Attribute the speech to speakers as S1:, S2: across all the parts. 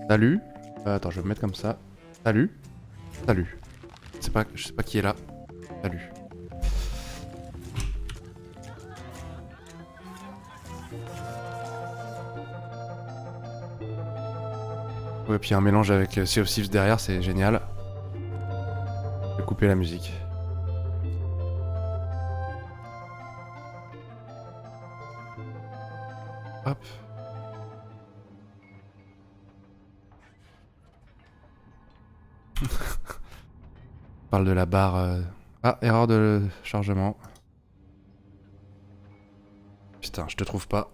S1: Salut. Attends, je vais me mettre comme ça. Salut. Salut. Je sais pas qui est là. Salut. Ouais, puis un mélange avec Sea of Thieves derrière, c'est génial. Je vais couper la musique. Hop. On parle de la barre. Ah, erreur de chargement. Putain, je te trouve pas.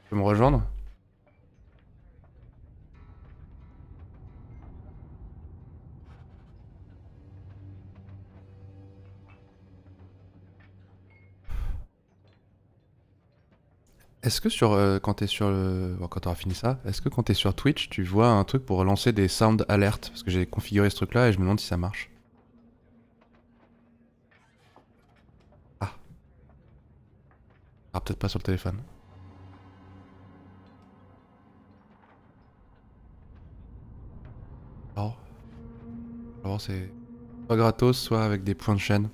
S1: Tu peux me rejoindre? Est-ce que quand t'es sur bon, quand t'auras fini ça, est-ce que quand t'es sur Twitch, tu vois un truc pour relancer des sound alerts? Parce que j'ai configuré ce truc-là et je me demande si ça marche. Ah. Ah, peut-être pas sur le téléphone. Oh. Alors c'est soit gratos, soit avec des points de chaîne.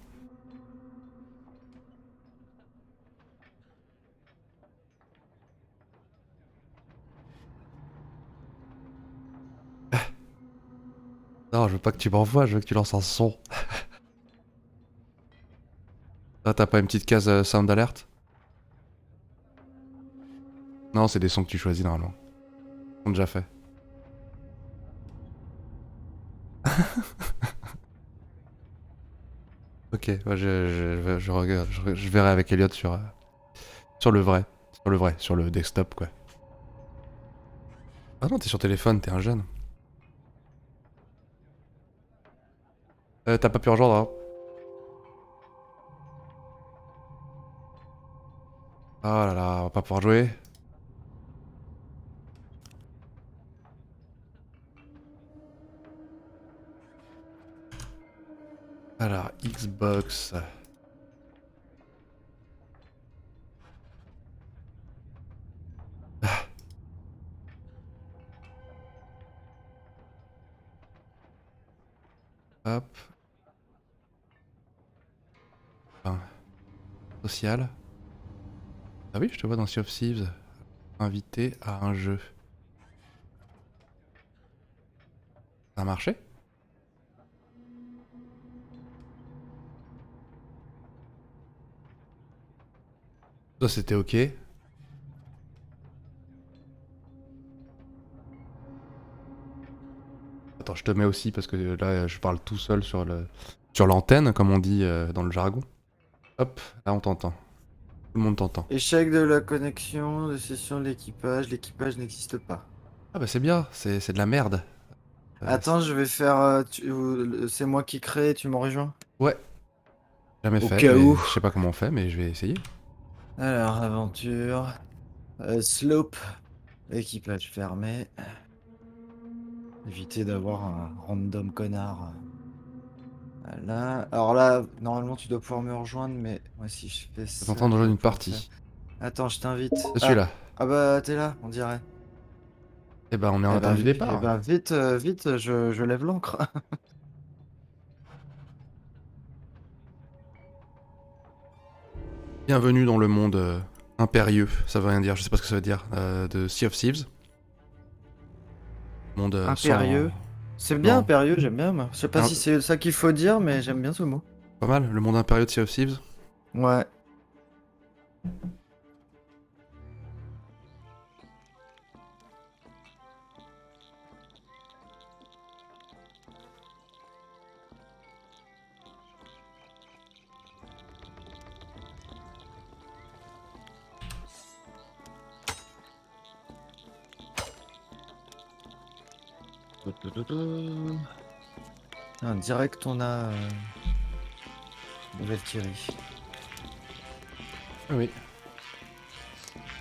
S1: Non, je veux pas que tu m'envoies, je veux que tu lances un son. Ah, t'as pas une petite case sound alert? Non, c'est des sons que tu choisis normalement. Ils sont déjà faits. Ok, ouais, je regarde, je verrai avec Elliot sur le vrai. Sur le vrai, sur le desktop quoi. Ah non, t'es sur téléphone, t'es un jeune. T'as pas pu rejoindre, hein? Oh là là, on va pas pouvoir jouer. Alors, Xbox. Ah, hop. Enfin, social. Ah oui, je te vois dans Sea of Thieves. Invité à un jeu. Ça a marché? Ça c'était ok. Attends, je te mets aussi parce que là je parle tout seul sur l'antenne, comme on dit dans le jargon. Hop, là on t'entend. Tout le monde t'entend.
S2: Échec de la connexion de session de l'équipage. L'équipage n'existe pas.
S1: Ah bah c'est bien, c'est de la merde.
S2: Attends, je vais faire. C'est moi qui crée, tu m'en rejoins?
S1: Ouais, jamais
S2: Au
S1: fait,
S2: cas où.
S1: je sais pas comment on fait, mais je vais essayer.
S2: Alors, aventure. Slope. Équipage fermé. Éviter d'avoir un random connard. Là. Alors là, normalement, tu dois pouvoir me rejoindre, mais moi, si je fais
S1: Je
S2: ça,
S1: t'entends dans
S2: je vais
S1: une
S2: pouvoir faire.
S1: partie.
S2: Attends, je t'invite.
S1: Je suis
S2: Ah.
S1: là.
S2: Ah bah, t'es là, on dirait.
S1: Eh ben on est en attente du
S2: Eh
S1: départ.
S2: ben, vite, vite, je lève l'encre.
S1: Bienvenue dans le monde impérieux, ça veut rien dire, je sais pas ce que ça veut dire, de Sea of Thieves. Monde sans...
S2: Impérieux. C'est bien
S1: Non,
S2: impérieux, j'aime bien moi. Je sais pas
S1: un-
S2: si c'est ça qu'il faut dire, mais j'aime bien ce mot.
S1: pas mal, le monde impérieux de Sea of Thieves.
S2: Ouais. Ah, direct, on a Valkyrie.
S1: Ah oui.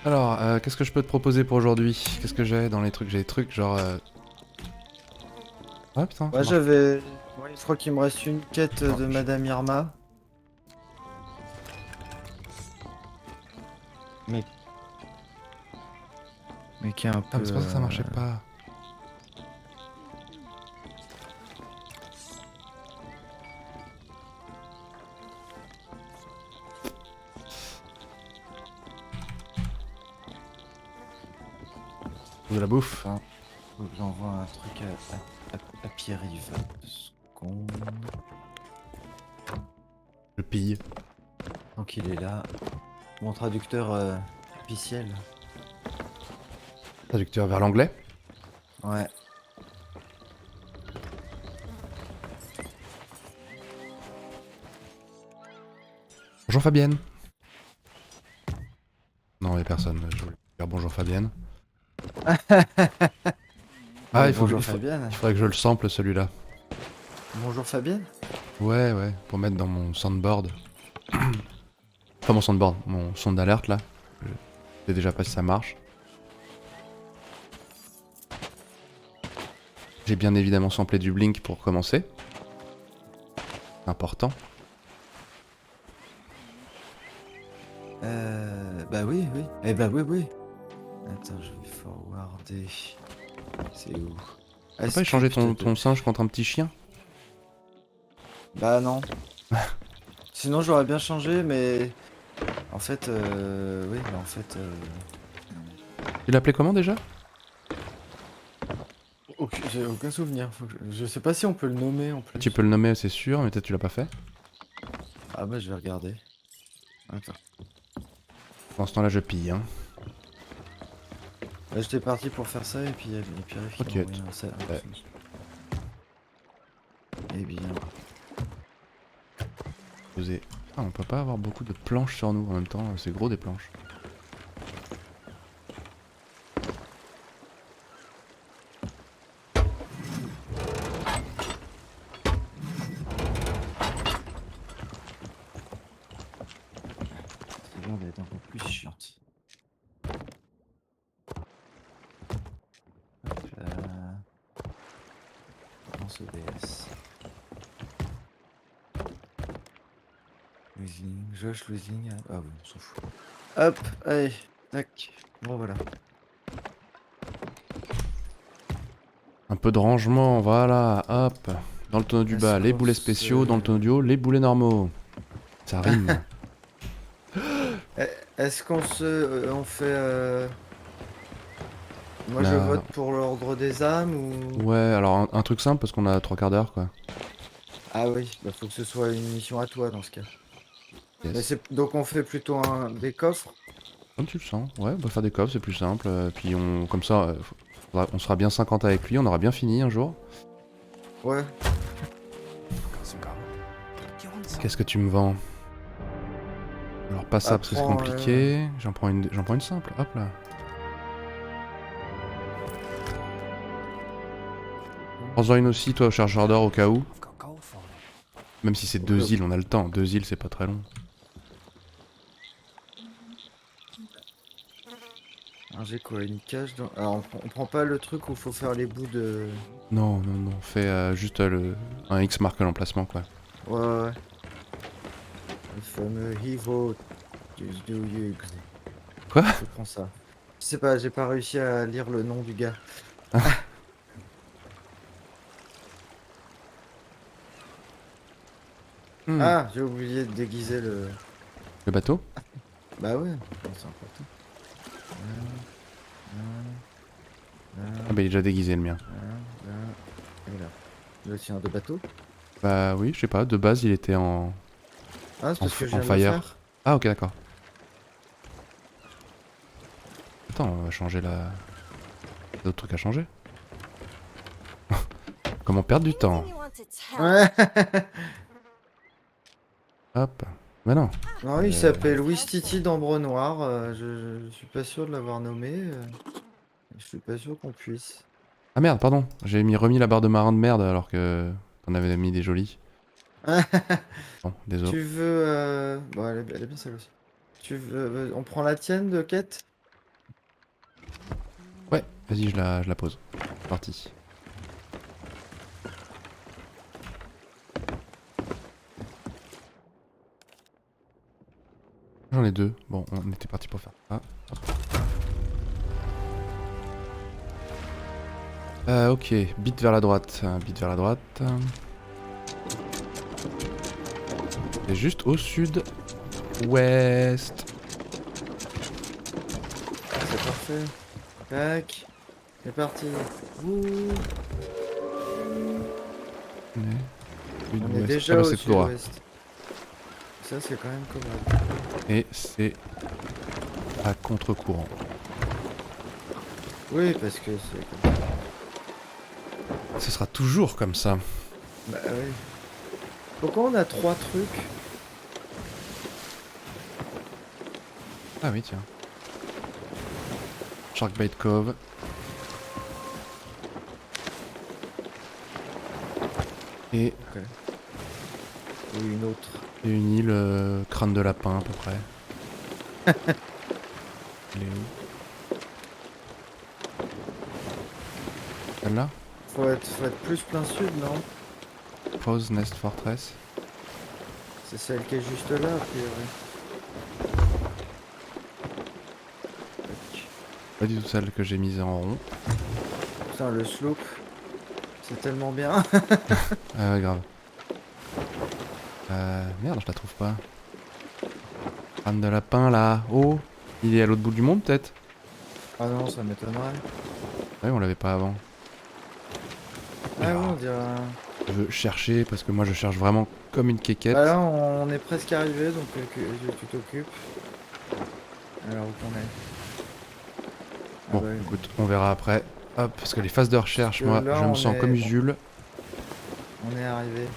S1: Alors, qu'est-ce que je peux te proposer pour aujourd'hui? Qu'est-ce que j'ai dans les trucs? J'ai des trucs genre... Ah putain, ça
S2: Ouais,
S1: marche.
S2: j'avais. Ouais, je crois qu'il me reste une quête
S1: Attends,
S2: de Madame Irma. Mais, mais qui est un
S1: Ah
S2: peu.
S1: mais c'est pour ça que ça marchait pas. de la bouffe.
S2: Enfin, faut que j'envoie un truc à Pierre-Yves. 2 secondes.
S1: Je pille.
S2: Donc il est là. Mon traducteur officiel.
S1: Traducteur vers l'anglais.
S2: Ouais.
S1: Bonjour Fabienne. Non, il y a personne. Je voulais dire bonjour Fabienne. Ah,
S2: Bonjour Fabienne.
S1: il faudrait que je le sample celui-là.
S2: Bonjour Fabienne.
S1: Ouais, pour mettre dans mon soundboard. Pas mon soundboard, mon son d'alerte là. Je sais déjà pas si ça marche. J'ai bien évidemment samplé du Blink pour commencer. Important.
S2: Bah oui. Eh bah oui. Attends, je vais forwarder. C'est où?
S1: Tu peux pas échanger ton singe contre un petit chien?
S2: Bah non. Sinon j'aurais bien changé, mais en fait, oui, mais en fait,
S1: Tu l'appelais comment déjà?
S2: j'ai aucun souvenir. Je sais pas si on peut le nommer en plus.
S1: Tu peux le nommer, c'est sûr, mais peut-être tu l'as pas fait.
S2: Ah bah je vais regarder. Attends.
S1: Pendant ce temps-là, je pille. Hein.
S2: Là j'étais parti pour faire ça et puis Pierre-Yves
S1: Ok.
S2: m'a envoyé un ça.
S1: Ouais.
S2: Eh bien.
S1: Poser. Ah, on peut pas avoir beaucoup de planches sur nous en même temps, c'est gros des planches.
S2: C'est bien d'être un peu plus chiante. Hop là. Lance OBS. Losing, Josh losing. Ah oui, on s'en fout. Hop, allez, tac. Bon voilà.
S1: Un peu de rangement, voilà, hop. Dans le tonneau du
S2: Est-ce
S1: bas, les
S2: qu'on
S1: boulets
S2: se-
S1: spéciaux, dans le tonneau du haut, les boulets normaux. Ça rime.
S2: Est-ce qu'on on fait moi je
S1: Là.
S2: vote pour l'ordre des âmes ou...
S1: Ouais, alors un truc simple parce qu'on a 3 quarts d'heure quoi.
S2: Ah oui, bah faut que ce soit une mission à toi dans ce cas. Mais
S1: Yes.
S2: donc on fait plutôt des coffres.
S1: Comme tu le sens, ouais, on peut faire des coffres, c'est plus simple. Puis comme ça, on sera bien 50 avec lui, on aura bien fini un jour.
S2: Ouais.
S1: Qu'est-ce que tu me vends? Alors pas ça parce que c'est
S2: Apprends,
S1: compliqué. J'en prends une simple, hop là. Prends-en une aussi toi au chargeur d'or au cas où. Même si c'est 2 îles, on a le temps. 2 îles c'est pas très long.
S2: Alors j'ai quoi, une cage dans... Alors on prend pas le truc où faut faire les bouts de...
S1: Non, fais juste un X marque l'emplacement quoi.
S2: Ouais. Le fameux Hivo du Yugs.
S1: Quoi?
S2: Je prends ça. Je sais pas, j'ai pas réussi à lire le nom du gars. Ah, j'ai oublié de déguiser le...
S1: Le bateau?
S2: Bah ouais, c'est important.
S1: Ah bah il est déjà déguisé le mien.
S2: Et là. Le tien de bateau.
S1: Bah oui, je sais pas, de base il était en...
S2: Ah, c'est parce que je
S1: en
S2: viens de le
S1: fire.
S2: faire.
S1: Ah ok d'accord. Attends, on va changer la... Il y a d'autres trucs à changer. Comment perdre du temps?
S2: Ouais.
S1: Hop. Bah non.
S2: Non, il s'appelle Wistiti d'Ambre Noir. Je suis pas sûr de l'avoir nommé. Je suis pas sûr qu'on puisse.
S1: Ah merde, pardon. J'ai remis la barre de marin de merde alors que t'en avais mis des jolis. Bon, désolé.
S2: Tu veux... Bon, elle est bien celle aussi. Tu veux... On prend la tienne de quête?
S1: Ouais, vas-y, je la pose. C'est parti. J'en ai 2. Bon, on était parti pour faire ça. Ok, bite vers la droite. Bite vers la droite. Et juste au sud-ouest.
S2: C'est parfait. Tac. C'est parti. Ouh.
S1: On est
S2: On est
S1: sud-ouest. Ah
S2: déjà
S1: bah
S2: au
S1: c'est tout droit.
S2: sud-ouest. Ça, c'est quand même commode.
S1: Et c'est à contre-courant.
S2: Oui, parce que c'est comme ça.
S1: Ce sera toujours comme ça.
S2: Bah oui. Pourquoi on a 3 trucs?
S1: Ah oui, tiens. Sharkbait Cove. Et
S2: Ok. Ou une autre.
S1: une île crâne de lapin à peu près. Elle est où? Celle-là?
S2: Faut être plus plein sud, non?
S1: Pose Nest Fortress.
S2: C'est celle qui est juste là, a priori. Tac.
S1: Pas du tout celle que j'ai mise en rond.
S2: Putain, le sloop. C'est tellement bien.
S1: Ah ouais, grave. Merde, je la trouve pas. Crâne de lapin là. Oh! Il est à l'autre bout du monde peut-être?
S2: Ah non, ça m'étonnerait.
S1: Ouais, on l'avait pas avant.
S2: Ah oui, on dirait...
S1: Je veux chercher parce que moi je cherche vraiment comme une quéquette.
S2: Bah là, on est presque arrivé, donc tu t'occupes. Alors, où qu'on est? Ah
S1: Bon,
S2: bah oui.
S1: écoute, on verra après. Hop, parce que les phases de recherche,
S2: Parce
S1: moi,
S2: que là,
S1: je me
S2: on
S1: sens
S2: est-
S1: comme Usul.
S2: On est arrivé.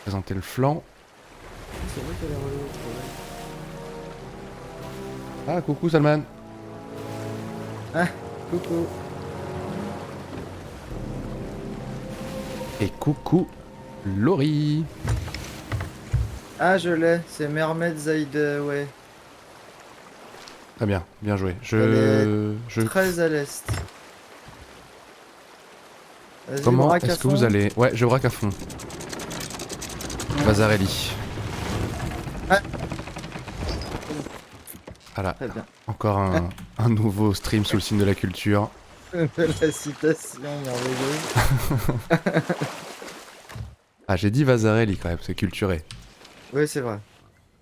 S1: Présenter le flanc.
S2: C'est vrai qu'elle est relou,
S1: Ah, coucou Salman.
S2: coucou.
S1: Et coucou Laurie.
S2: Ah, je l'ai. C'est Mermaid Hideaway.
S1: Très bien, bien joué.
S2: Elle
S1: Je...
S2: Très à l'est. Vas-y,
S1: Comment
S2: braque à
S1: est-ce que vous
S2: fond.
S1: allez... Ouais, je braque à fond. Vazarelli.
S2: Ah.
S1: Voilà,
S2: Très bien.
S1: encore un nouveau stream sous le signe de la culture.
S2: La citation merveilleuse.
S1: Ah, j'ai dit Vazarelli quand même, c'est culturé.
S2: Oui, c'est vrai.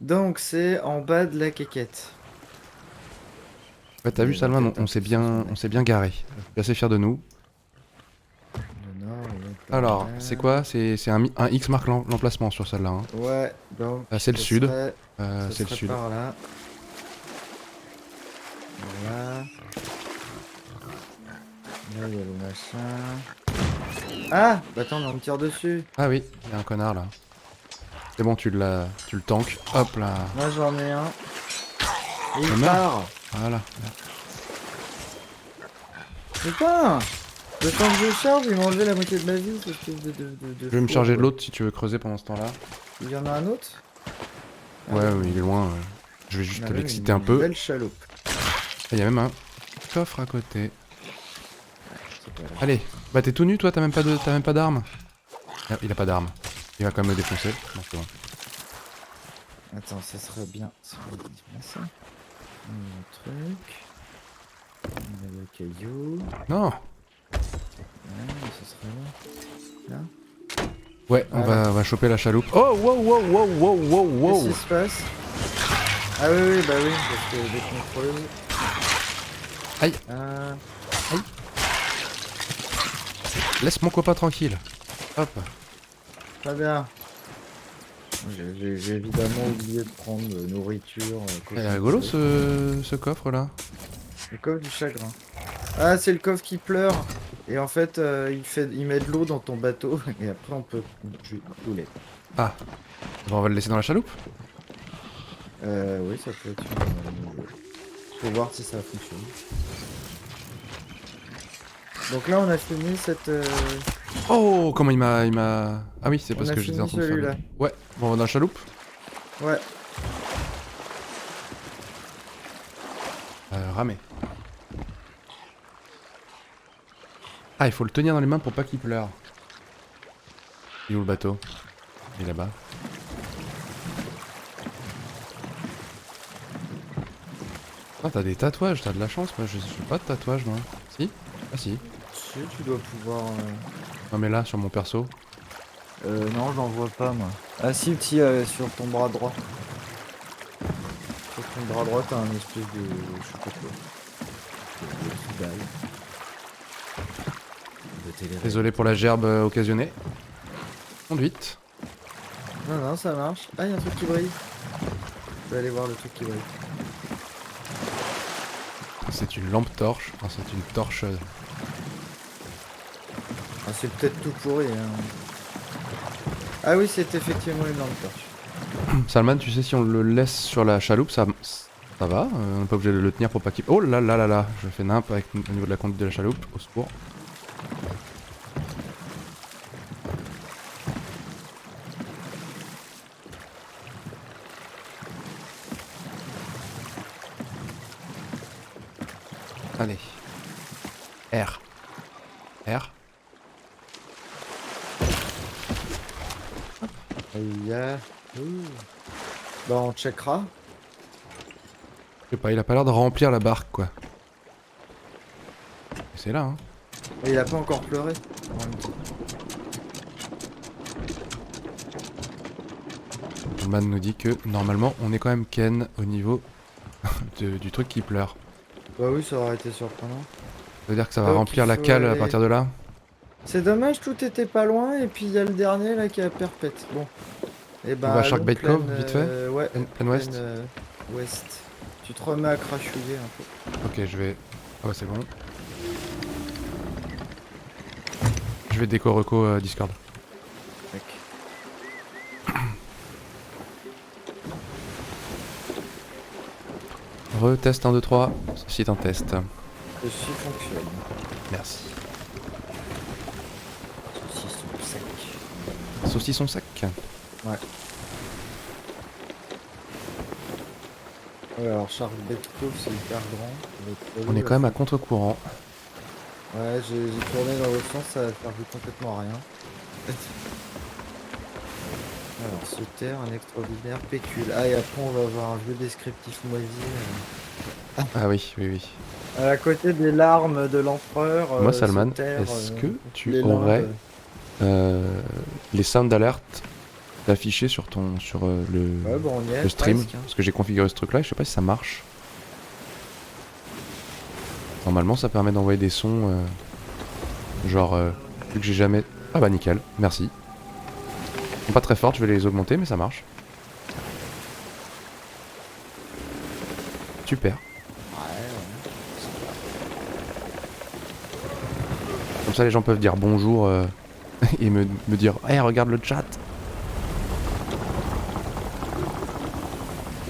S2: Donc, c'est en bas de la quéquette.
S1: Ouais, t'as vu
S2: Mais
S1: Salman,
S2: t'inquiète,
S1: on s'est bien garé. Je suis assez fier de nous.
S2: Le nord, il est par
S1: Alors,
S2: là.
S1: c'est quoi? C'est un X marque l'emplacement sur celle-là. Hein.
S2: Ouais, donc.
S1: Ah, c'est le
S2: ce
S1: sud.
S2: serait- ce
S1: C'est le
S2: serait
S1: sud.
S2: par là. Voilà. Là, il y a le machin. Ah! Bah attends, on me tire dessus.
S1: Ah oui, il y a un connard là. C'est bon, tu le tankes. Hop là.
S2: Moi, j'en ai un. Et il
S1: Ah, merde.
S2: part!
S1: Voilà.
S2: Putain! Le temps que je charge, il m'a enlevé la moitié de ma vie, cette espèce
S1: Je vais me charger de l'autre si tu veux creuser pendant ce temps-là.
S2: Il y en a un autre?
S1: Ouais, oui, il est loin. Je vais
S2: On a
S1: juste
S2: même
S1: l'exciter
S2: une
S1: un peu.
S2: belle chaloupe.
S1: Il y a même un coffre à côté.
S2: C'est pas grave.
S1: Allez, bah t'es tout nu toi, t'as même pas d'arme. Ah, il a pas d'arme. Il va quand même me défoncer. Non, c'est bon.
S2: Attends, ça serait bien. Ça serait bien ça. Un truc. On a le caillou.
S1: Non.
S2: Ouais, ce serait là. Là.
S1: Ouais,
S2: Voilà.
S1: on va choper la chaloupe. Oh, wow, wow, wow, wow, wow, wow.
S2: Qu'est-ce qui se passe? Ah oui, oui, bah oui, parce que des contrôleuses.
S1: Aïe.
S2: Euh...
S1: Laisse mon copain tranquille. Hop.
S2: Très bien. J'ai évidemment oublié de prendre nourriture.
S1: Il est rigolo ce coffre là.
S2: Le coffre du chagrin. Ah, c'est le coffre qui pleure. Et en fait, il met de l'eau dans ton bateau. Et après, on peut couler.
S1: Ah. Bon, on va le laisser dans la chaloupe.
S2: Oui, ça peut être une... Faut voir si ça fonctionne. Donc là, on a fini cette...
S1: Oh, comment il m'a... Ah oui, c'est
S2: On
S1: parce
S2: a
S1: que j'étais en
S2: fini
S1: train de faire...
S2: celui-là.
S1: Ouais, bon, on va dans la chaloupe.
S2: Ouais.
S1: Ramer. Ah, il faut le tenir dans les mains pour pas qu'il pleure. Il est où le bateau? Il est là-bas. Ah, t'as des tatouages, t'as de la chance. Moi, je suis pas de tatouage, moi. Si? Ah si.
S2: Si, tu dois pouvoir...
S1: Non, mais là, sur mon perso.
S2: Non, j'en vois pas moi. Ah si, si, sur ton bras droit. Sur ton bras droit, t'as un espèce de... je sais pas quoi. De truc balle. De
S1: Désolé pour la gerbe occasionnée. Conduite.
S2: Non, non, ça marche. Ah, y'a un truc qui brille. Je vais aller voir le truc qui brille.
S1: C'est une lampe torche. Enfin, c'est une torche.
S2: Ah, c'est peut-être tout pourri. Hein. Ah oui, c'est effectivement une lampe torche.
S1: Salman, tu sais, si on le laisse sur la chaloupe, ça va. On n'est pas obligé de le tenir pour pas qu'il. Oh là là là là. Je fais nimp avec au niveau de la conduite de la chaloupe. Au secours. Allez. R. R.
S2: Aïe. Bah, on checkera.
S1: Je sais pas, il a pas l'air de remplir la barque, quoi. Et c'est là, hein.
S2: Et il a pas encore pleuré. En même temps.
S1: Le man nous dit que normalement on est quand même Ken au niveau du truc qui pleure.
S2: Bah oui, ça aurait été surprenant.
S1: Ça veut dire que ça va
S2: Donc,
S1: remplir
S2: il
S1: la
S2: faut
S1: cale à
S2: aller-
S1: partir de là.
S2: C'est dommage, tout était pas loin, et puis il y a le dernier là qui est à perpète. Bon. Et
S1: On
S2: ben,
S1: va à
S2: allons
S1: Sharkbait Cove,
S2: pleine,
S1: vite fait.
S2: ouais,
S1: Pen West.
S2: pleine ouest. Tu te remets à crachouiller un peu.
S1: Ok, je vais. Ah ouais, c'est bon. Je vais déco reco Discord.
S2: Mec.
S1: Retest 1, 2, 3. Ceci est un test.
S2: Ceci fonctionne.
S1: Merci.
S2: Ceci sont secs.
S1: Saucisson sec.
S2: Ouais. Ouais, alors Sharkbait Cove c'est hyper grand.
S1: On est quand même à contre-courant.
S2: Ouais, j'ai tourné dans l'autre sens, ça a servi complètement à rien. Alors, se taire, un extraordinaire pécule. Ah, et après on va avoir un vieux descriptif moisi.
S1: Ah oui, oui, oui.
S2: À côté des larmes de l'empereur.
S1: Moi,
S2: se
S1: Salman,
S2: taire,
S1: est-ce que tu
S2: les
S1: aurais
S2: limbes.
S1: les sound alert affichés sur ton
S2: Ouais, bon, on y est.
S1: le stream?
S2: Presque, hein.
S1: Parce que j'ai configuré ce truc là et je sais pas si ça marche. Normalement, ça permet d'envoyer des sons genre vu que j'ai jamais. Ah bah nickel, merci. Ils sont pas très fortes, je vais les augmenter, mais ça marche. Super.
S2: Ouais.
S1: Comme ça, les gens peuvent dire bonjour et me dire hey, regarde le chat.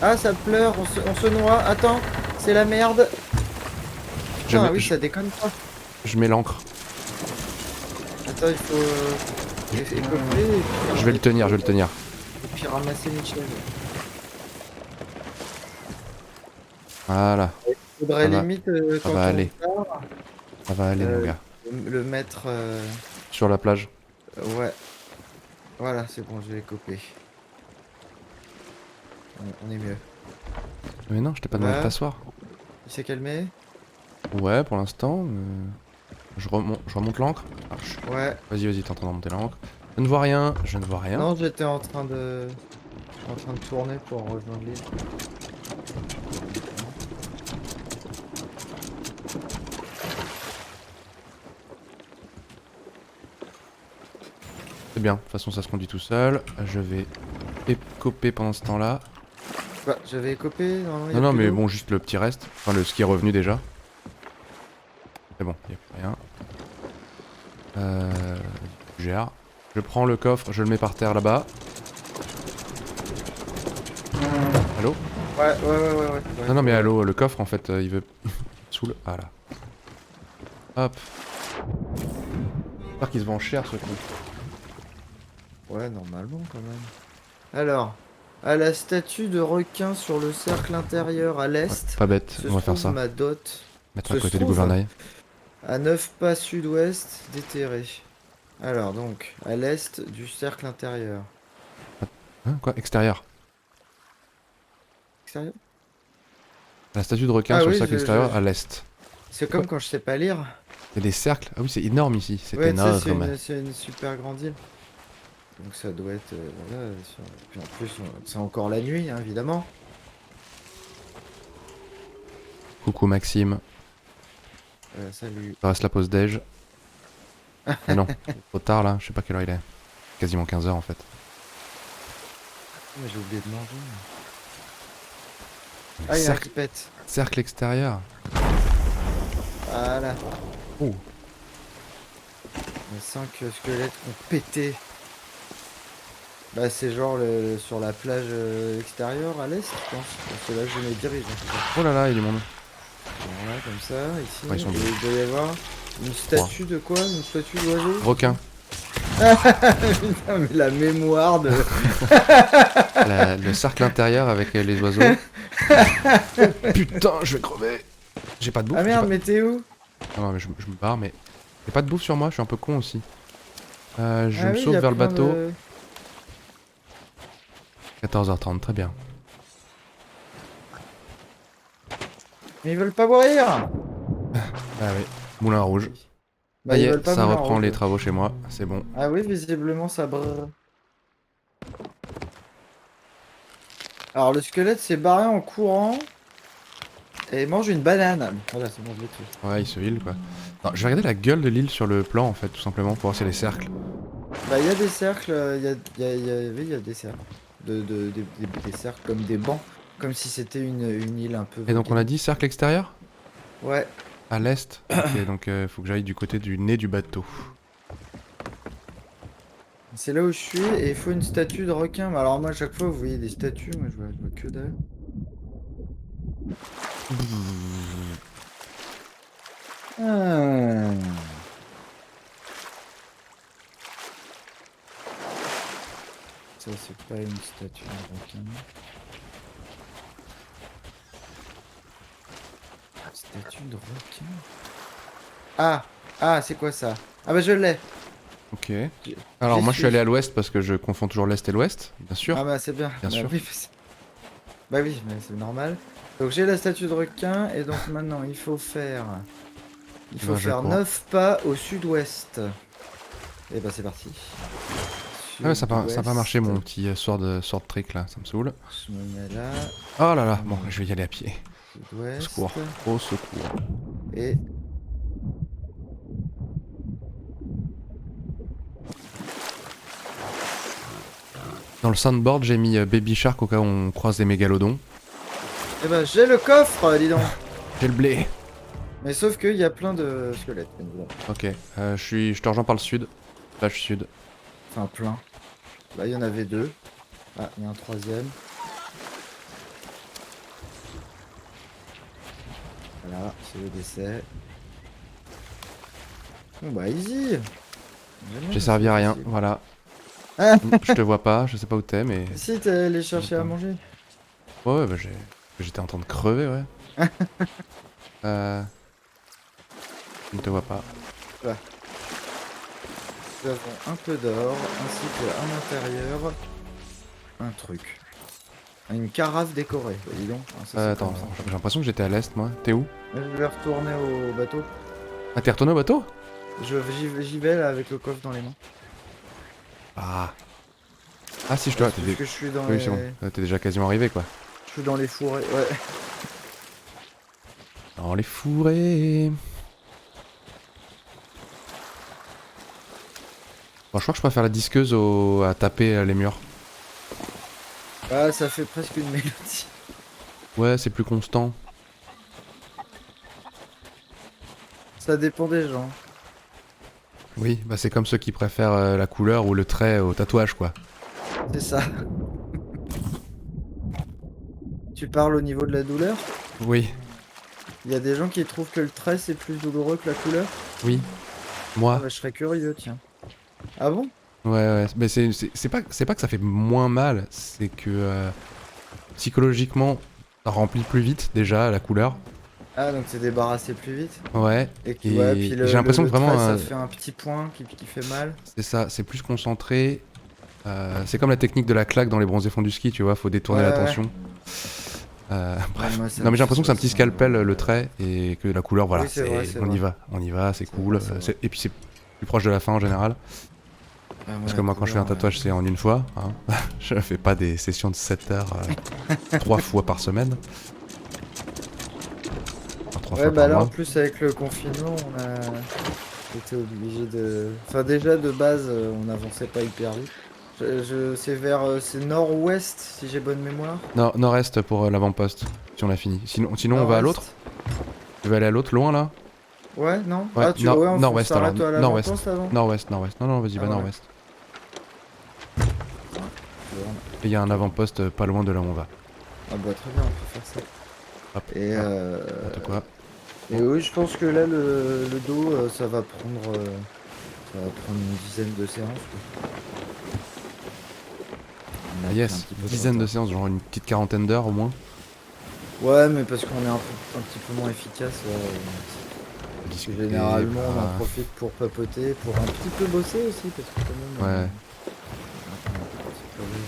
S2: Ah, ça pleure, on se noie. Attends, c'est la merde.
S1: Je
S2: Ah
S1: mets,
S2: oui,
S1: je,
S2: ça déconne pas.
S1: je mets l'encre.
S2: Attends, il faut écoper et puis,
S1: Je vais le tenir, je vais le tenir.
S2: et puis ramasser Michel.
S1: Voilà,
S2: Faudrait
S1: Ça va.
S2: limite
S1: Ça
S2: quand
S1: va
S2: on
S1: aller.
S2: part,
S1: ça va aller mon gars.
S2: le mettre.
S1: Sur la plage.
S2: Ouais. Voilà, c'est bon, je vais écoper. On est mieux.
S1: Mais non, je t'ai pas demandé de
S2: Ouais.
S1: t'asseoir.
S2: Il s'est calmé?
S1: Ouais, pour l'instant. Je remonte l'encre. Ah,
S2: Ouais.
S1: Vas-y, t'es en train de remonter l'encre. Je ne vois rien, je ne vois rien.
S2: Non, j'étais en train de tourner pour rejoindre l'île.
S1: C'est bien, de toute façon ça se conduit tout seul. Je vais écoper pendant ce temps-là.
S2: Bah, j'avais écopé, non,
S1: Non, non, mais bon, juste le petit reste. Enfin, le ski est revenu déjà. C'est bon, il n'y a plus rien. Je gère. Je prends le coffre, je le mets par terre là-bas. Allô?
S2: Ouais.
S1: Non, non, mais allô, le coffre en fait, il veut. Sous le. Voilà. Hop. J'espère qu'il se vend cher ce coup.
S2: Ouais, normalement quand même. Alors, à la statue de requin sur le cercle intérieur à l'est,
S1: Pas bête,
S2: se
S1: on va faire
S2: trouve
S1: ça.
S2: ma dot.
S1: Mettre
S2: se
S1: à côté du
S2: trouve
S1: gouvernail.
S2: À 9 pas sud-ouest déterré. Alors donc, à l'est du cercle intérieur.
S1: Hein, quoi? Extérieur.
S2: Extérieur?
S1: La statue de requin
S2: Ah
S1: sur le
S2: oui,
S1: cercle extérieur à l'est.
S2: C'est comme quand je sais pas lire.
S1: Il y a des cercles. Ah oui, c'est énorme ici. C'est
S2: Ouais, tu sais,
S1: énorme.
S2: c'est une super grande île. Donc ça doit être... voilà, puis en plus, c'est encore la nuit, hein, évidemment.
S1: Coucou Maxime,
S2: Salut.
S1: il reste la pause déj. Ah non, trop tard là, je sais pas quelle heure il est. Quasiment 15 h en fait.
S2: Mais j'ai oublié de manger.
S1: Mais
S2: Ah, il y a un
S1: cercle,
S2: qui pète.
S1: cercle extérieur.
S2: Voilà.
S1: Oh.
S2: Les 5 squelettes qui ont pété. Bah c'est genre sur la plage extérieure à l'est, je pense. C'est là que je me dirige. En tout cas.
S1: Oh là là, il est mon nom.
S2: Voilà, comme ça, ici.
S1: Ouais, ils sont
S2: Et
S1: deux.
S2: il doit y avoir une statue de quoi? Une statue d'oiseau?
S1: Requin.
S2: Putain, mais la mémoire de...
S1: Le cercle intérieur avec les oiseaux. Oh, putain, je vais crever. J'ai pas de bouffe.
S2: Ah
S1: j'ai
S2: merde,
S1: pas-
S2: mais t'es où?
S1: Ah non, mais je me barre, mais. J'ai pas de bouffe sur moi, je suis un peu con aussi. Je
S2: Ah
S1: me
S2: oui,
S1: sauve
S2: y a
S1: vers le
S2: plein
S1: bateau.
S2: de-
S1: 14 h 30, très bien.
S2: Mais ils veulent pas mourir.
S1: Ah oui, moulin rouge.
S2: Bah
S1: Ça y
S2: ils
S1: est,
S2: veulent pas
S1: ça
S2: mourir en
S1: reprend
S2: rouge.
S1: les travaux chez moi, c'est bon.
S2: Ah oui, visiblement ça brrr. Alors le squelette s'est barré en courant et mange une banane. Voilà, c'est bon, je l'ai tué.
S1: Ouais, il se heal quoi. Non, je vais regarder la gueule de l'île sur le plan en fait, tout simplement, pour voir s'il y a des cercles.
S2: Bah il y a des cercles, oui, il y a des cercles. Des cercles comme des bancs. Comme si c'était une île un peu...
S1: Et donc on a dit cercle extérieur?
S2: Ouais.
S1: À l'est. Ok, donc faut que j'aille du côté du nez du bateau.
S2: C'est là où je suis et il faut une statue de requin. Mais alors moi à chaque fois vous voyez des statues, moi je vois que dalle. Ah. Ça c'est pas une statue de requin. Statue de requin. Ah, c'est quoi ça? Ah bah je l'ai.
S1: Ok. Alors moi je suis
S2: suis.
S1: allé à l'ouest parce que je confonds toujours l'est et l'ouest, bien sûr.
S2: Ah bah c'est bien.
S1: Bien
S2: Bah
S1: sûr.
S2: oui, bah oui, mais c'est normal. Donc j'ai la statue de requin et donc maintenant il faut faire... Il faut
S1: Ben, je
S2: faire
S1: cours.
S2: 9 pas au sud-ouest. Et bah c'est parti.
S1: Ah ouais, ça a pas marché mon
S2: Sud-ouest.
S1: petit sword trick là, ça me saoule.
S2: Je me mets là.
S1: Oh là là, bon, je vais y aller à pied. Au
S2: Sud-ouest.
S1: secours. Au secours.
S2: Et...
S1: Dans le soundboard, j'ai mis Baby Shark au cas où on croise des mégalodons.
S2: Et bah j'ai le coffre, dis donc.
S1: J'ai le blé.
S2: Mais sauf qu'il y a plein de squelettes. Bien évidemment.
S1: Ok, je te rejoins par le sud. Là, je suis sud.
S2: Enfin plein. Là il y en avait 2. Ah, il y a un troisième. Voilà, c'est le décès. Bon bah easy.
S1: J'ai servi à rien, voilà.
S2: Ah.
S1: Je te vois pas, je sais pas où t'es, mais.
S2: Si t'es allé chercher à manger.
S1: Ouais, bah j'étais en train de crever, ouais. Je ne te vois pas.
S2: Nous avons un peu d'or, ainsi qu'à l'intérieur, un truc. Une carafe décorée, bah, dis donc. Ah, ça, c'est
S1: Attends,
S2: pas mal.
S1: j'ai l'impression que j'étais à l'est, moi. T'es où?
S2: Je vais retourner au bateau.
S1: Ah, t'es retourné au bateau?
S2: J'y vais là avec le coffre dans les mains.
S1: Ah. Ah, si, je te vois.
S2: Parce que je suis dans
S1: Oui,
S2: les...
S1: c'est bon. T'es déjà quasiment arrivé, quoi.
S2: Je suis dans les fourrés, ouais.
S1: Dans les fourrés. Bon, je crois que je préfère la disqueuse à taper les murs.
S2: Ah, ça fait presque une mélodie.
S1: Ouais, c'est plus constant.
S2: Ça dépend des gens.
S1: Oui, bah c'est comme ceux qui préfèrent la couleur ou le trait au tatouage, quoi.
S2: C'est ça. Tu parles au niveau de la douleur?
S1: Oui,
S2: Il y a des gens qui trouvent que le trait c'est plus douloureux que la couleur?
S1: oui.
S2: Ah
S1: Moi.
S2: bah, je serais curieux, tiens. Ah bon?
S1: Ouais, mais c'est pas que ça fait moins mal, c'est que psychologiquement, ça remplit plus vite déjà la couleur.
S2: Ah, donc c'est débarrassé plus vite?
S1: Ouais.
S2: Et,
S1: Et
S2: ouais, puis
S1: j'ai l'impression que vraiment,
S2: trait, ça fait un petit point qui fait mal.
S1: c'est ça, c'est plus concentré. C'est comme la technique de la claque dans les bronzés fonds du ski, tu vois, faut détourner
S2: Ouais,
S1: l'attention. Bref.
S2: moi, ça
S1: Non
S2: me
S1: mais j'ai l'impression que c'est un
S2: fait
S1: petit
S2: ça.
S1: scalpel le trait et que la couleur, voilà,
S2: Oui, c'est vrai, c'est
S1: on
S2: vrai.
S1: y va, c'est
S2: C'est
S1: cool.
S2: vrai, c'est vrai.
S1: Et puis c'est plus proche de la fin en général.
S2: Ah
S1: Parce
S2: ouais,
S1: que moi, quand je fais un tatouage, c'est en une fois. Hein. Je fais pas des sessions de 7 heures 3 fois par semaine. Enfin, 3
S2: Ouais,
S1: fois
S2: bah
S1: par
S2: là en
S1: mois.
S2: plus avec le confinement, on a été obligé de. Enfin, déjà de base, on n'avançait pas hyper vite. C'est vers. C'est nord-ouest, si j'ai bonne mémoire.
S1: Nord-est pour l'avant-poste, si on l'a fini. Sinon on va à l'autre.
S2: Nord-est.
S1: Tu veux aller à l'autre, loin là?
S2: Ouais, non?
S1: Ouais,
S2: Ah, ouais, on
S1: nord-ouest alors.
S2: s'arrête à
S1: Nord-ouest.
S2: l'avant-poste avant?
S1: Nord-ouest, nord-ouest. Non, non, vas-y,
S2: Ah
S1: va
S2: voilà.
S1: nord-ouest.
S2: Tu vois.
S1: Et il y a un avant-poste pas loin de là où on va.
S2: Ah bah très bien, on peut faire ça.
S1: Hop,
S2: Et,
S1: ah, n'importe quoi.
S2: et oui, je pense que là, le dos, ça va prendre une dizaine de séances, quoi. On
S1: Ah
S2: a pris un
S1: yes,
S2: petit
S1: une
S2: peu de
S1: dizaine de
S2: retard.
S1: séances, genre une petite quarantaine d'heures au moins.
S2: Ouais, mais parce qu'on est un petit peu moins efficace. Parce que
S1: Discuter,
S2: généralement, on en profite pour papoter, pour un petit peu bosser aussi, parce que quand même,
S1: ouais.
S2: on a pas se crever,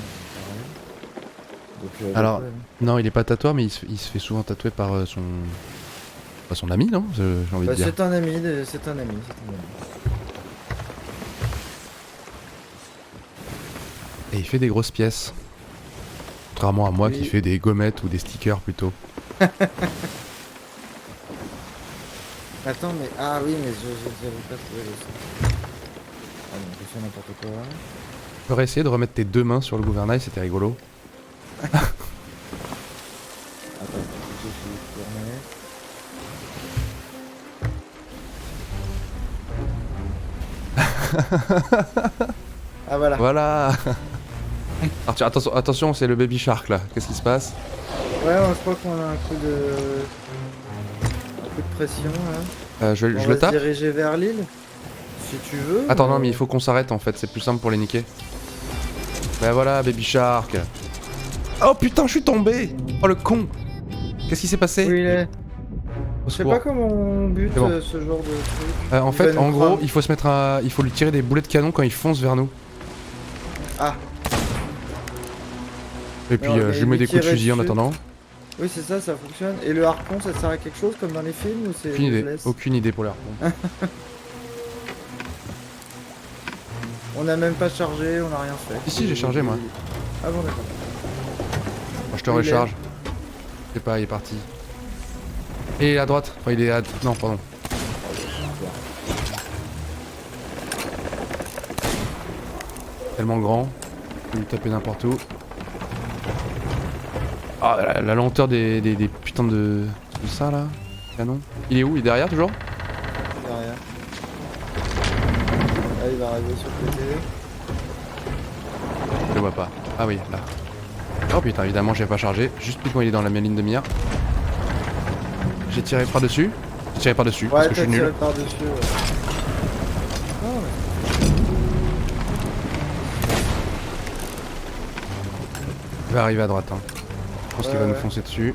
S2: donc
S1: Alors,
S2: ouais.
S1: non, il est pas tatoueur, mais il se fait souvent tatouer par son... Pas son ami, non? J'ai envie de
S2: Bah,
S1: dire.
S2: c'est un ami, c'est un ami, c'est un ami.
S1: Et il fait des grosses pièces. Contrairement à moi qui
S2: Oui.
S1: fais des gommettes ou des stickers plutôt.
S2: Attends, mais. Ah oui, mais j'avais pas trouvé le son. Ah non, j'ai fait n'importe quoi.
S1: Tu pourrais essayer de remettre tes deux mains sur le gouvernail, c'était rigolo.
S2: Attends, j'ai essayé de tourner. Ah voilà.
S1: Voilà. Alors tiens, attention, attention, c'est le baby shark là. Qu'est-ce qui se passe?
S2: Ouais, je crois qu'on a un coup de pression là.
S1: Je
S2: On
S1: je
S2: va
S1: le
S2: se
S1: tape?
S2: diriger vers l'île, si tu veux.
S1: Attends, non, mais il faut qu'on s'arrête en fait, c'est plus simple pour les niquer. Ben voilà, baby shark. Oh putain, je suis tombé. Oh le con. Qu'est-ce qui s'est passé?
S2: Où il est?
S1: Au
S2: Je sais
S1: secours.
S2: pas comment on bute
S1: C'est bon.
S2: ce genre de truc.
S1: En
S2: Il
S1: fait,
S2: va
S1: en
S2: nous
S1: gros,
S2: prendre.
S1: il faut se mettre à... Il faut lui tirer des boulets de canon quand il fonce vers nous.
S2: Ah,
S1: Et puis,
S2: alors,
S1: je lui mets des coups de
S2: tirer
S1: fusil en
S2: dessus.
S1: attendant.
S2: Oui, c'est ça, ça fonctionne. Et le harpon, ça sert à quelque chose comme dans les films ou c'est
S1: Aucune idée.
S2: useless?
S1: Aucune idée pour les harpons.
S2: On n'a même pas chargé, on n'a rien fait.
S1: Si, j'ai chargé, moi.
S2: Ah bon, d'accord.
S1: Moi, je te
S2: Où il
S1: recharge. Je sais pas, il est parti. Et il est à droite. Enfin, il est à... Non, pardon. Tellement grand. Je peux lui taper n'importe où. Ah, la lenteur des putains de ça, là. Canon. Il est où? Il est derrière, toujours?
S2: Derrière. Ah, il va arriver sur le côté.
S1: Je le vois pas. Ah oui, là. Oh putain, évidemment, j'ai pas chargé. Juste puis quand il est dans la ligne de mire. J'ai tiré par-dessus. J'ai tiré par-dessus parce
S2: Ouais,
S1: que je
S2: t'as
S1: suis
S2: tiré
S1: nul.
S2: par-dessus. Ah, ouais.
S1: Il va arriver à droite. Hein. Je pense qu'il va nous
S2: Ouais.
S1: foncer dessus.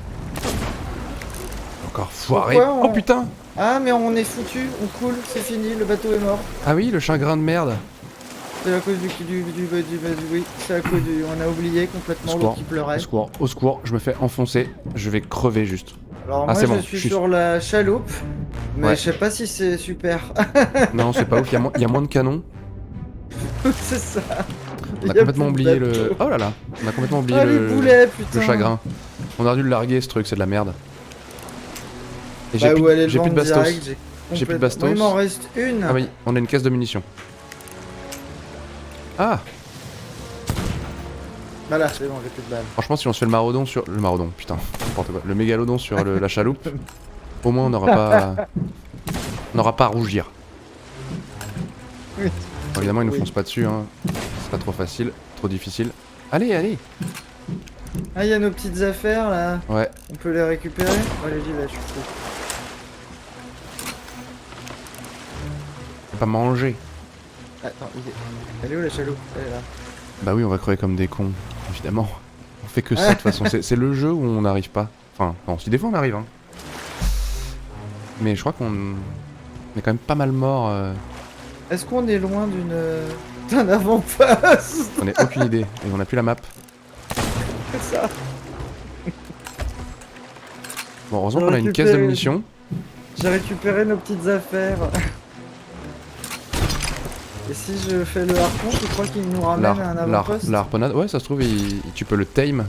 S1: Encore foiré.
S2: Pourquoi on-
S1: Oh putain!
S2: Ah, mais on est foutu, on coule, c'est fini, le bateau est mort.
S1: Ah oui, le chagrin de merde.
S2: C'est à cause oui, c'est à cause du. On a oublié complètement l'eau qui pleurait.
S1: Au secours, je me fais enfoncer. Je vais crever juste.
S2: Alors
S1: Ah,
S2: moi
S1: c'est bon,
S2: je suis
S1: je suis-
S2: sur la chaloupe, mais
S1: Ouais.
S2: je sais pas si c'est super.
S1: Non, c'est pas ouf, il y a moins de canons.
S2: C'est ça.
S1: On
S2: Il
S1: a
S2: y a
S1: complètement
S2: plus de
S1: oublié le...
S2: bateau.
S1: Oh là là. On a complètement oublié
S2: Ah les boulets, putain.
S1: le chagrin. On aurait dû le larguer ce truc, c'est de la merde. Et
S2: Bah où aller le
S1: j'ai plus de
S2: vendre
S1: bastos.
S2: direct,
S1: J'ai plus de
S2: complètement-
S1: bastos.
S2: Moi, il m'en reste une.
S1: Ah oui, on a une caisse de munitions. Ah!
S2: Voilà, c'est bon, j'ai plus de balles.
S1: Franchement, si on se fait le maraudon sur... Le maraudon, putain, n'importe quoi. Le mégalodon sur la chaloupe, au moins on n'aura pas... On n'aura pas à rougir.
S2: Oui.
S1: Bon, évidemment, ils nous
S2: Oui.
S1: foncent pas dessus, hein. C'est pas trop facile, trop difficile. Allez, allez!
S2: Ah, il y a nos petites affaires là.
S1: Ouais.
S2: On peut les récupérer? Allez, j'y vais, je suis fou.
S1: Faut pas manger.
S2: Attends, elle est où la chaloupe? Elle est là.
S1: Bah oui, on va crever comme des cons, évidemment. On fait que ça de toute façon, c'est le jeu où on n'arrive pas. Enfin, non, si des fois on arrive, hein. Mais je crois qu'on est quand même pas mal mort.
S2: Est-ce qu'on est loin d'un avant-poste?
S1: On n'a aucune idée, et on a plus la map.
S2: C'est ça.
S1: Bon, heureusement
S2: On
S1: qu'on a une caisse de
S2: récupère-
S1: munitions.
S2: J'ai récupéré nos petites affaires. Et si je fais le harpon, tu crois qu'il nous ramène à un avant-poste?
S1: La harponnade, ouais, ça se trouve, tu peux le tame.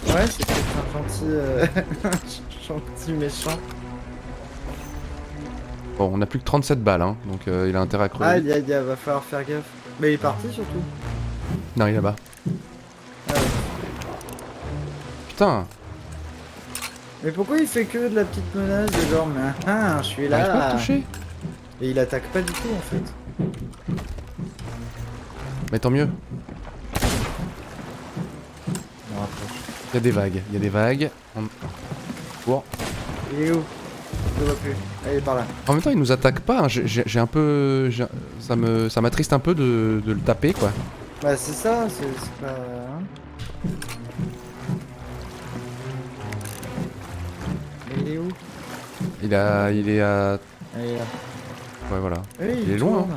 S2: Ouais, c'est peut-être un gentil, gentil méchant.
S1: Bon, on a plus que 37 balles, hein, donc il a intérêt à crever.
S2: Aïe aïe aïe, va falloir faire gaffe. Mais il est parti surtout.
S1: Non, il est là-bas.
S2: Ah ouais.
S1: Putain,
S2: Mais pourquoi il fait que de la petite menace de genre, mais je suis
S1: j'arrive pas à
S2: là.
S1: le toucher.
S2: Et il attaque pas du tout en fait.
S1: Mais tant mieux.
S2: On rapproche.
S1: Il y a des vagues, il y a des vagues. Cours.
S2: Il est où? Je le vois plus. Allez, par là.
S1: En même temps, il nous attaque pas. Hein. J'ai un peu, ça m'attriste un peu de le taper, quoi.
S2: Bah c'est ça, c'est pas... hein. Il est où?
S1: Il est à,
S2: Allez là.
S1: ouais, voilà.
S2: Oui,
S1: Il est loin,
S2: tourne.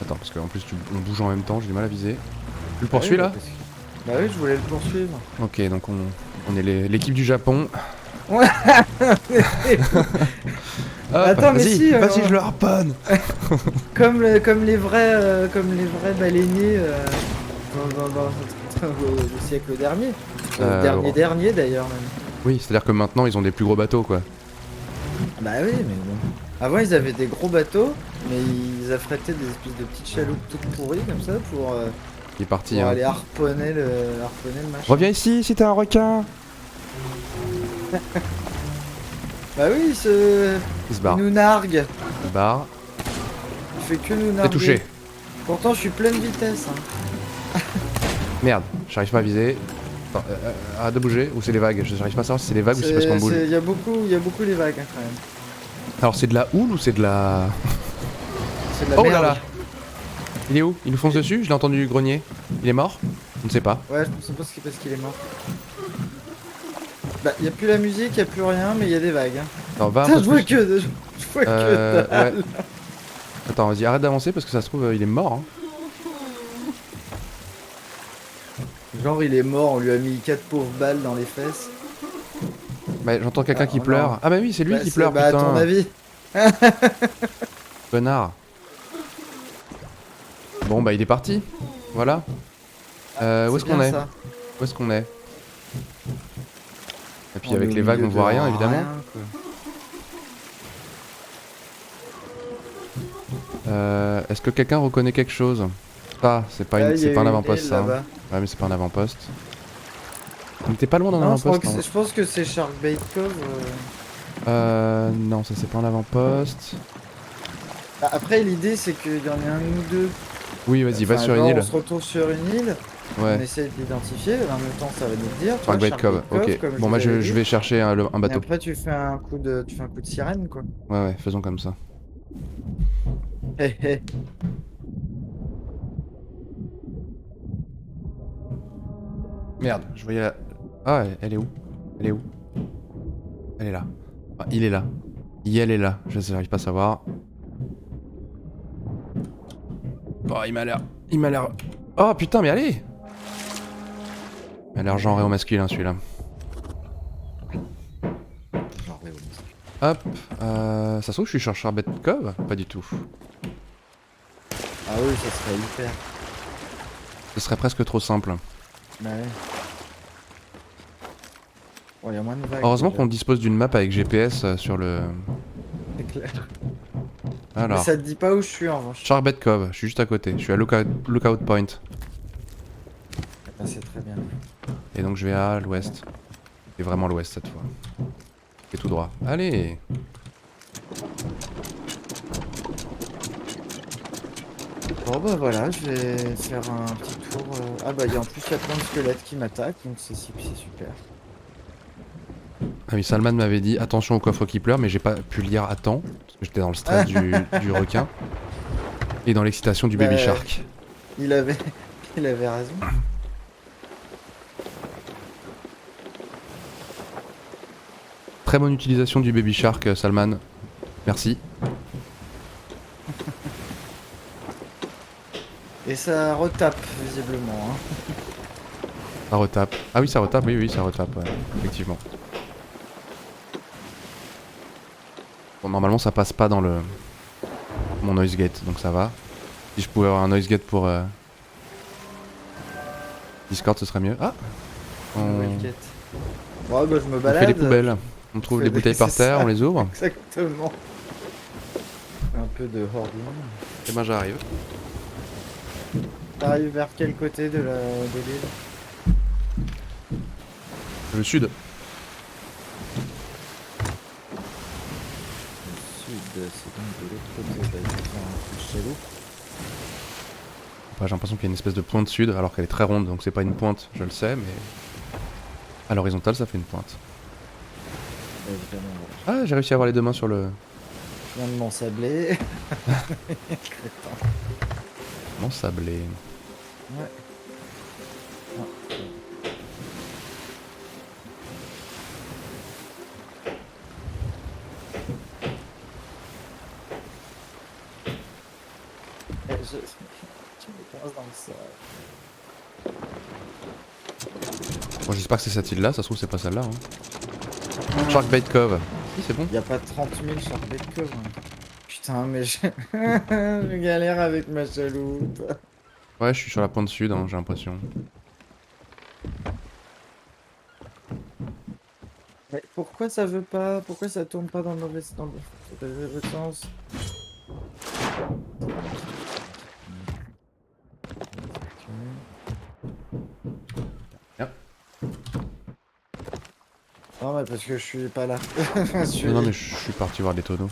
S1: Attends, parce qu'en plus, on bouge en même temps, j'ai du mal à viser. Tu le
S2: Ah oui,
S1: poursuis
S2: bah,
S1: là?
S2: parce que- Bah oui, je voulais le poursuivre.
S1: Ok, donc on est l'équipe du Japon.
S2: Ouais.
S1: Hop,
S2: Attends, mais
S1: vas-y,
S2: si,
S1: vas-y, je le harponne.
S2: comme les vrais baleiniers au siècle dernier. Dernier d'ailleurs même.
S1: Oui, c'est-à-dire que maintenant, ils ont des plus gros bateaux, quoi.
S2: Bah oui, mais bon. Avant ils avaient des gros bateaux, mais ils affrétaient des espèces de petites chaloupes toutes pourries comme ça pour
S1: Il est parti, hein.
S2: aller harponner le machin.
S1: Reviens ici si t'es un requin.
S2: Bah oui,
S1: Il se barre.
S2: il nous nargue.
S1: Il se barre.
S2: Il fait que nous
S1: T'es
S2: narguer.
S1: touché.
S2: Pourtant je suis pleine vitesse. Hein.
S1: Merde, j'arrive pas à viser. Attends, arrête de bouger, ou c'est les vagues? J'arrive pas à savoir si c'est les vagues ou si c'est parce qu'on bouge.
S2: Il y a beaucoup les vagues hein, quand même.
S1: Alors c'est de la houle ou c'est de la...
S2: C'est de la
S1: Oh
S2: merde.
S1: là là. Il est où? Il nous fonce dessus? Je l'ai entendu grogner. Il est mort? On ne sait pas.
S2: Ouais, je pense pas parce qu'il est mort. Bah, y a plus la musique, y a plus rien, mais y a des vagues. Hein.
S1: Attends, va un
S2: Putain,
S1: peu
S2: je vois
S1: plus.
S2: que dalle.
S1: Ouais. Attends, vas-y, arrête d'avancer parce que ça se trouve, il est mort. Hein.
S2: Genre, il est mort, on lui a mis 4 pauvres balles dans les fesses.
S1: Bah, j'entends quelqu'un qui
S2: non.
S1: pleure. Ah bah oui, c'est lui
S2: Bah,
S1: qui pleure,
S2: bah, à
S1: putain.
S2: ton avis.
S1: Connard. Bon, bah il est parti. Voilà. Où est-ce qu'on est?
S2: Ça.
S1: Où est-ce qu'on est? Et puis
S2: On est
S1: avec
S2: au
S1: les vagues,
S2: milieu
S1: on voit
S2: de
S1: rien, évidemment.
S2: quoi.
S1: Est-ce que quelqu'un reconnaît quelque chose? Ah, c'est pas,
S2: Ah,
S1: c'est pas un avant-poste,
S2: île
S1: ça. Hein.
S2: là-bas.
S1: Ouais, mais c'est pas un avant-poste. On était pas loin d'un
S2: Non,
S1: avant-poste.
S2: je pense que c'est Sharkbait Cove.
S1: Non, ça c'est pas un avant-poste.
S2: Bah, après, l'idée, c'est qu'il y en ait un ou deux.
S1: Oui, vas-y, va
S2: Enfin,
S1: sur
S2: genre,
S1: une île.
S2: On se retrouve sur une île. On
S1: Ouais.
S2: essaie de l'identifier. En même temps, ça va nous le dire. tu vois,
S1: Sharkbait Cove, ok.
S2: comme
S1: Bon, moi
S2: vous avez
S1: je
S2: dit.
S1: vais chercher un
S2: Et
S1: bateau.
S2: après, tu fais un coup de sirène, quoi.
S1: Ouais, faisons comme ça.
S2: Hé hé.
S1: Merde, je voyais la... Ah, elle est où? Elle est où? Elle est là. Ah, il est là. Elle est là. Je n'arrive pas à savoir. Oh, il m'a l'air... Oh, putain, mais allez! Il a l'air genré au masculin, celui-là. Hop. Ça se trouve, je suis sur Sharkbait Cove? Pas du tout.
S2: Ah oui, ça serait hyper.
S1: Ce serait presque trop simple.
S2: Bah ouais. Oh, y a moins de vagues.
S1: Heureusement
S2: déjà.
S1: qu'on dispose d'une map avec GPS sur le...
S2: C'est clair. Mais
S1: Alors,
S2: ça te dit pas où je suis en revanche.
S1: Sharkbait Cove, je suis juste à côté. Je suis à Lookout Point.
S2: Ah, c'est très bien.
S1: Et donc je vais à l'ouest. Et vraiment l'ouest cette fois. Et tout droit. Allez!
S2: Bon bah voilà, je vais faire un petit tour. Ah bah en plus il y a plein de squelettes qui m'attaquent, donc c'est super.
S1: Ah oui, Salman m'avait dit attention au coffre qui pleure, mais j'ai pas pu lire à temps. Parce que j'étais dans le stress du requin. Et dans l'excitation du baby
S2: Bah,
S1: shark.
S2: Il avait raison.
S1: Très bonne utilisation du baby shark, Salman. Merci.
S2: Et ça retape visiblement. Hein.
S1: Ça retape. Ah oui, ça retape, oui, ça retape, ouais. Effectivement. Bon, normalement ça passe pas dans le mon noise gate, donc ça va. Si je pouvais avoir un noise gate pour Discord, ce serait mieux. Ah,
S2: Nouvelle quête. Ouais, bah je me
S1: on
S2: balade.
S1: fait les poubelles. On trouve
S2: fait
S1: les
S2: des-
S1: bouteilles par
S2: c'est
S1: terre,
S2: ça.
S1: on les ouvre.
S2: Exactement. Un peu de hoarding.
S1: Et ben j'arrive.
S2: T'arrives vers quel côté de l'île?
S1: Le sud.
S2: Sud, c'est donc de l'autre côté. Bah, je vais faire un coup de chaloupe.
S1: J'ai l'impression qu'il y a une espèce de pointe sud alors qu'elle est très ronde, donc c'est pas une pointe, je le sais, mais à l'horizontale ça fait une pointe.
S2: Évidemment, voilà.
S1: Ah, j'ai réussi à avoir les deux mains sur le
S2: Je viens de m'ensabler. Crétin.
S1: mon sablé.
S2: Ouais. Ah. Tu me coinces dans le sol.
S1: Bon, j'espère que c'est cette île là, ça se trouve c'est pas celle-là. Hein. Sharkbait Cove. Si, c'est bon.
S2: Y a pas 30 000 Sharkbait Cove. Hein. Putain, mais je... je galère avec ma chaloupe.
S1: Ouais, je suis sur la pointe sud, hein, j'ai l'impression.
S2: Mais pourquoi ça veut pas? Pourquoi ça tourne pas dans le mauvais sens?
S1: Bien.
S2: Non, mais parce que je suis pas là.
S1: Non, mais je suis parti voir des tonneaux.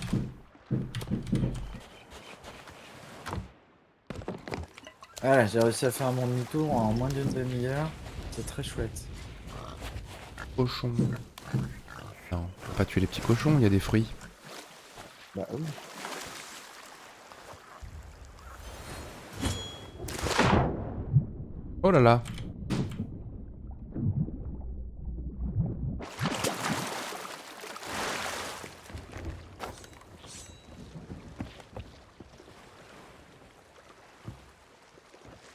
S2: Voilà, j'ai réussi à faire mon demi-tour en moins d'une demi-heure. C'est très chouette.
S1: Cochon. Non, faut pas tuer les petits cochons, il y a des fruits.
S2: Bah oui.
S1: Oh là là.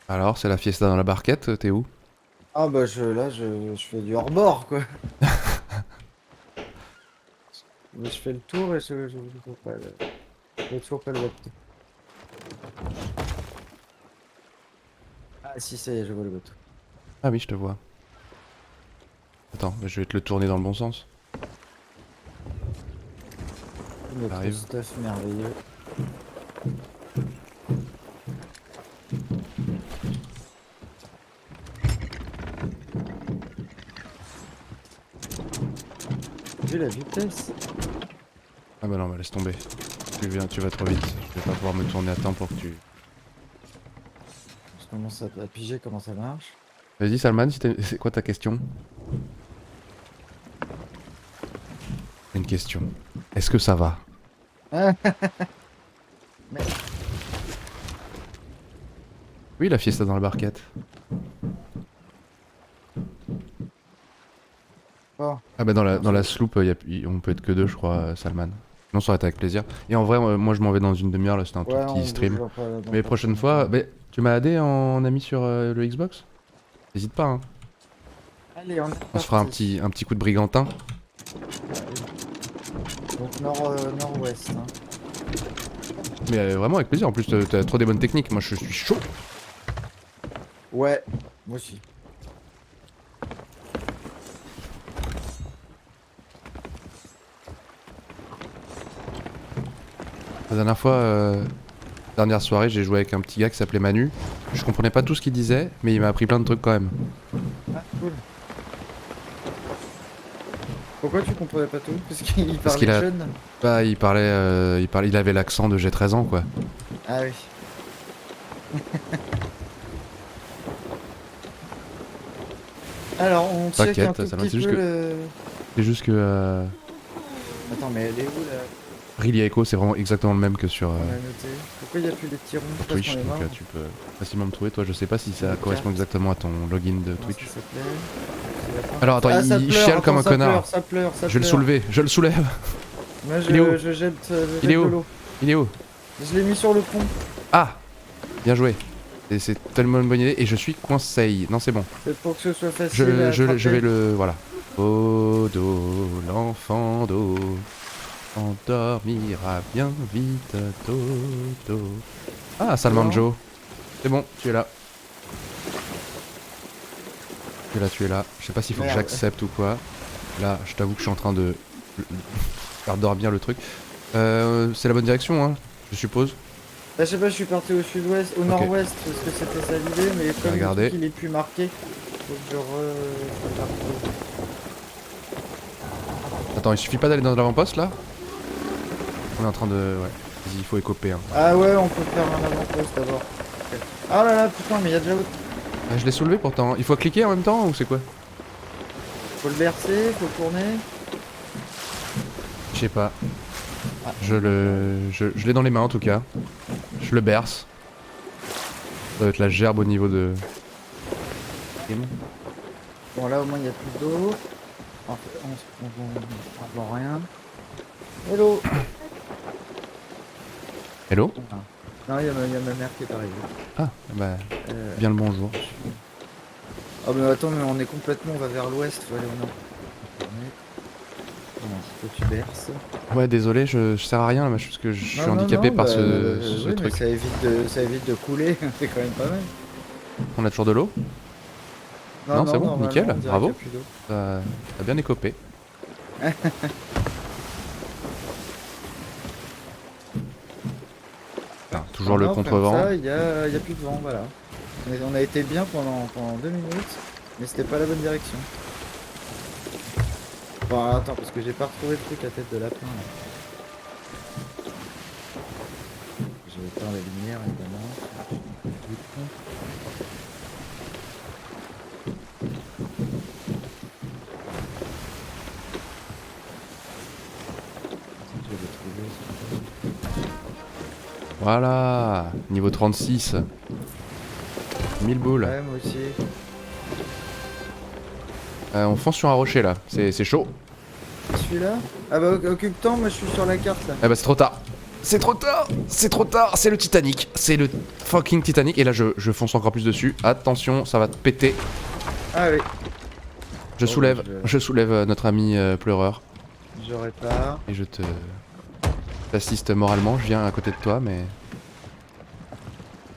S1: Alors, c'est la fiesta dans la barquette, t'es où?
S2: Ah bah je fais du hors-bord quoi. Mais je fais le tour et je vois pas je vois toujours pas le bateau. Ah si ça y est, je vois le bateau.
S1: Ah oui, je te vois. Attends, je vais te le tourner dans le bon sens.
S2: Notre
S1: Arrive.
S2: stuff merveilleux. Vu la vitesse.
S1: Ah bah non, bah laisse tomber. Tu vas trop vite. Je vais pas pouvoir me tourner à temps pour que tu...
S2: Je commence à piger comment ça marche.
S1: Vas-y Salman, c'est quoi ta question? Une question. Est-ce que ça va?
S2: Mais
S1: Oui, la fiesta dans la barquette.
S2: oh,
S1: Ah bah dans la sloop, on peut être que deux, je crois, Salman. Non, ça aurait été avec plaisir. Et en vrai, moi je m'en vais dans une demi-heure, là c'était un tout
S2: ouais,
S1: petit stream.
S2: bougera pas là, dans
S1: Mais
S2: pas
S1: prochaine
S2: très
S1: fois,
S2: longtemps.
S1: bah, tu m'as aidé en ami sur le Xbox? N'hésite pas, hein.
S2: Allez, on est
S1: On se fera
S2: parti.
S1: un petit coup de brigantin.
S2: Donc nord-ouest. Hein.
S1: Mais vraiment avec plaisir, en plus t'as trop des bonnes techniques, moi je suis chaud.
S2: Ouais, moi aussi.
S1: La dernière fois, dernière soirée, j'ai joué avec un petit gars qui s'appelait Manu. Je comprenais pas tout ce qu'il disait, mais il m'a appris plein de trucs quand même.
S2: Ah, cool. Pourquoi tu comprenais pas tout? Parce qu'il
S1: Parce qu'il
S2: parlait
S1: a-
S2: jeune.
S1: Bah, il avait l'accent de j'ai 13 ans quoi.
S2: Ah oui. Alors, on check
S1: T'inquiète,
S2: un tout
S1: ça va,
S2: petit
S1: c'est juste
S2: peu
S1: que-
S2: le...
S1: C'est juste que
S2: Attends, mais elle est où là?
S1: Riley Echo c'est vraiment exactement le même que sur
S2: On a noté. Pourquoi il n'y a plus les petits ronds? Parce
S1: Twitch,
S2: qu'on est
S1: donc
S2: mort.
S1: tu peux facilement me trouver. Toi, je sais pas si ça
S2: Une
S1: correspond
S2: carte.
S1: exactement à ton login de
S2: Comment
S1: Twitch.
S2: ça s'appelait?
S1: Alors attends,
S2: Ah, ça
S1: il
S2: pleure,
S1: chiale comme un
S2: attends,
S1: connard.
S2: Ça pleure, ça
S1: Je vais le
S2: pleure.
S1: soulever, je le soulève.
S2: Moi,
S1: Il est où
S2: je jette,
S1: Il est
S2: de
S1: où
S2: l'eau.
S1: Il est où?
S2: Je l'ai mis sur le pont.
S1: Ah, bien joué. Et c'est tellement une bonne idée. Et je suis coincé. Non, c'est bon.
S2: C'est pour que ce soit facile à
S1: Je
S2: attraper.
S1: vais le. Voilà. Odo, l'enfant d'eau. On dormira bien vite, Toto. Ah, Salmanjo. C'est bon, tu es là. Tu es là. Je sais pas s'il faut que
S2: Merde.
S1: j'accepte ou quoi. Là, je t'avoue que je suis en train de faire dormir le truc. C'est la bonne direction, hein, je suppose.
S2: Bah, je sais pas, je suis parti au sud-ouest, au nord-ouest, parce que c'était ça l'idée, mais comme le
S1: Regardez.
S2: truc, il est plus marqué, faut que je
S1: Attends, il suffit pas d'aller dans l'avant-poste là? On est en train de... Ouais, vas-y, il faut écoper. Hein.
S2: Ah ouais, on peut faire un avant-poste d'abord. Ok. Ah là là, putain, mais il y a déjà autre.
S1: Ah, je l'ai soulevé pourtant. Il faut cliquer en même temps ou c'est quoi?
S2: Faut le bercer, faut tourner.
S1: Je sais pas.
S2: Ah.
S1: Je l'ai dans les mains en tout cas. Je le berce. Ça doit être la gerbe au niveau de...
S2: Bon, là au moins il y a plus d'eau. En fait, on voit rien. Hello.
S1: Hello?
S2: Ah. Non, il y a ma mère qui est arrivée.
S1: Ah, bah,
S2: Euh,
S1: bien le bonjour.
S2: Oh mais attends, mais on est complètement, on va vers l'ouest, faut aller au nord. Bon, faut que tu berces.
S1: Ouais, désolé, je sers à rien là, parce que je suis handicapé par ce
S2: oui,
S1: truc.
S2: mais ça évite de couler, c'est quand même pas mal.
S1: On a toujours de l'eau? Non, c'est bon,
S2: normalement,
S1: nickel,
S2: on dirait
S1: bravo.
S2: qu'il y a plus d'eau.
S1: T'as bien écopé. Toujours le
S2: Non, comme
S1: contre-vent.
S2: ça, il y a plus de vent, voilà. On a été bien pendant 2 minutes, mais c'était pas la bonne direction. Bon, attends, parce que j'ai pas retrouvé le truc à tête de lapin là. J'ai éteint la lumière évidemment. Je vais le trouver.
S1: Voilà, niveau 36. 1000 boules.
S2: Ouais, moi aussi.
S1: On fonce sur un rocher là, c'est chaud.
S2: Celui-là? Ah bah occupe-temps, moi je suis sur la carte là.
S1: Ah bah c'est trop tard. C'est trop tard. C'est trop tard. C'est le Titanic. C'est le fucking Titanic. Et là je fonce encore plus dessus. Attention, ça va te péter.
S2: Ah oui,
S1: Je
S2: Oh,
S1: soulève.
S2: bah,
S1: Je soulève notre ami pleureur.
S2: je répare.
S1: Et je t'assiste moralement. Je viens à côté de toi, mais...